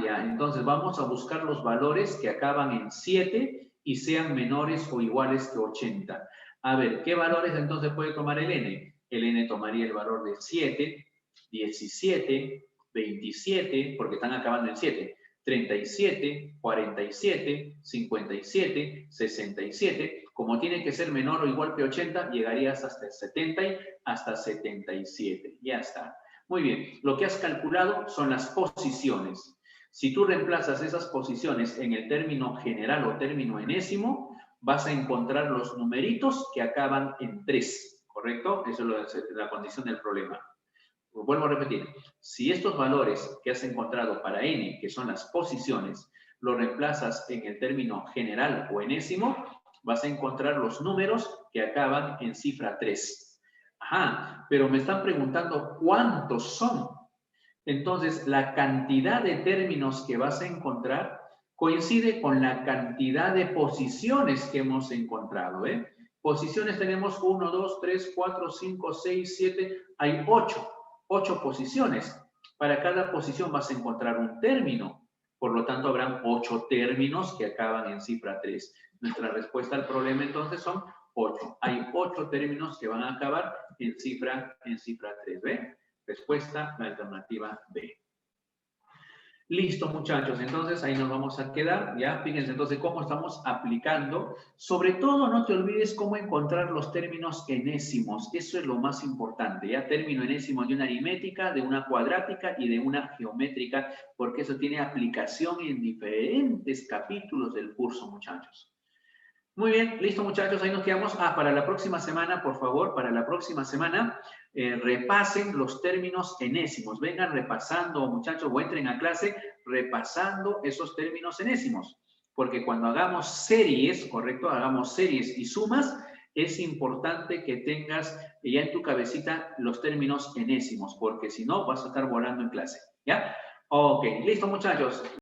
Ya. Entonces vamos a buscar los valores que acaban en 7 y sean menores o iguales que 80. A ver, ¿qué valores entonces puede tomar el n? El n tomaría el valor de 7, 17, 27, porque están acabando en 7, 37, 47, 57, 67. Como tiene que ser menor o igual que 80, llegarías hasta el 70 y hasta 77. Ya está. Muy bien, lo que has calculado son las posiciones. Si tú reemplazas esas posiciones en el término general o término enésimo, vas a encontrar los numeritos que acaban en 3, ¿correcto? Eso es la condición del problema. Vuelvo a repetir, si estos valores que has encontrado para n, que son las posiciones, lo reemplazas en el término general o enésimo, vas a encontrar los números que acaban en cifra 3. Pero me están preguntando cuántos son. Entonces, la cantidad de términos que vas a encontrar coincide con la cantidad de posiciones que hemos encontrado, ¿eh? Posiciones tenemos 1, 2, 3, 4, 5, 6, 7, hay 8 posiciones. Para cada posición vas a encontrar un término. Por lo tanto, habrán 8 términos que acaban en cifra 3. Nuestra respuesta al problema entonces son 8. Hay 8 términos que van a acabar en cifra 3, ¿ve? Respuesta, la alternativa B. Listo, muchachos. Entonces, ahí nos vamos a quedar. Ya, fíjense entonces cómo estamos aplicando. Sobre todo, no te olvides cómo encontrar los términos enésimos. Eso es lo más importante. Ya, término enésimo de una aritmética, de una cuadrática y de una geométrica, porque eso tiene aplicación en diferentes capítulos del curso, muchachos. Muy bien, listo muchachos, ahí nos quedamos. Para la próxima semana, por favor, para la próxima semana, repasen los términos enésimos. Vengan repasando, muchachos, o entren a clase repasando esos términos enésimos. Porque cuando hagamos series, ¿correcto? Hagamos series y sumas, es importante que tengas ya en tu cabecita los términos enésimos, porque si no, vas a estar volando en clase, ¿ya? Ok, listo muchachos.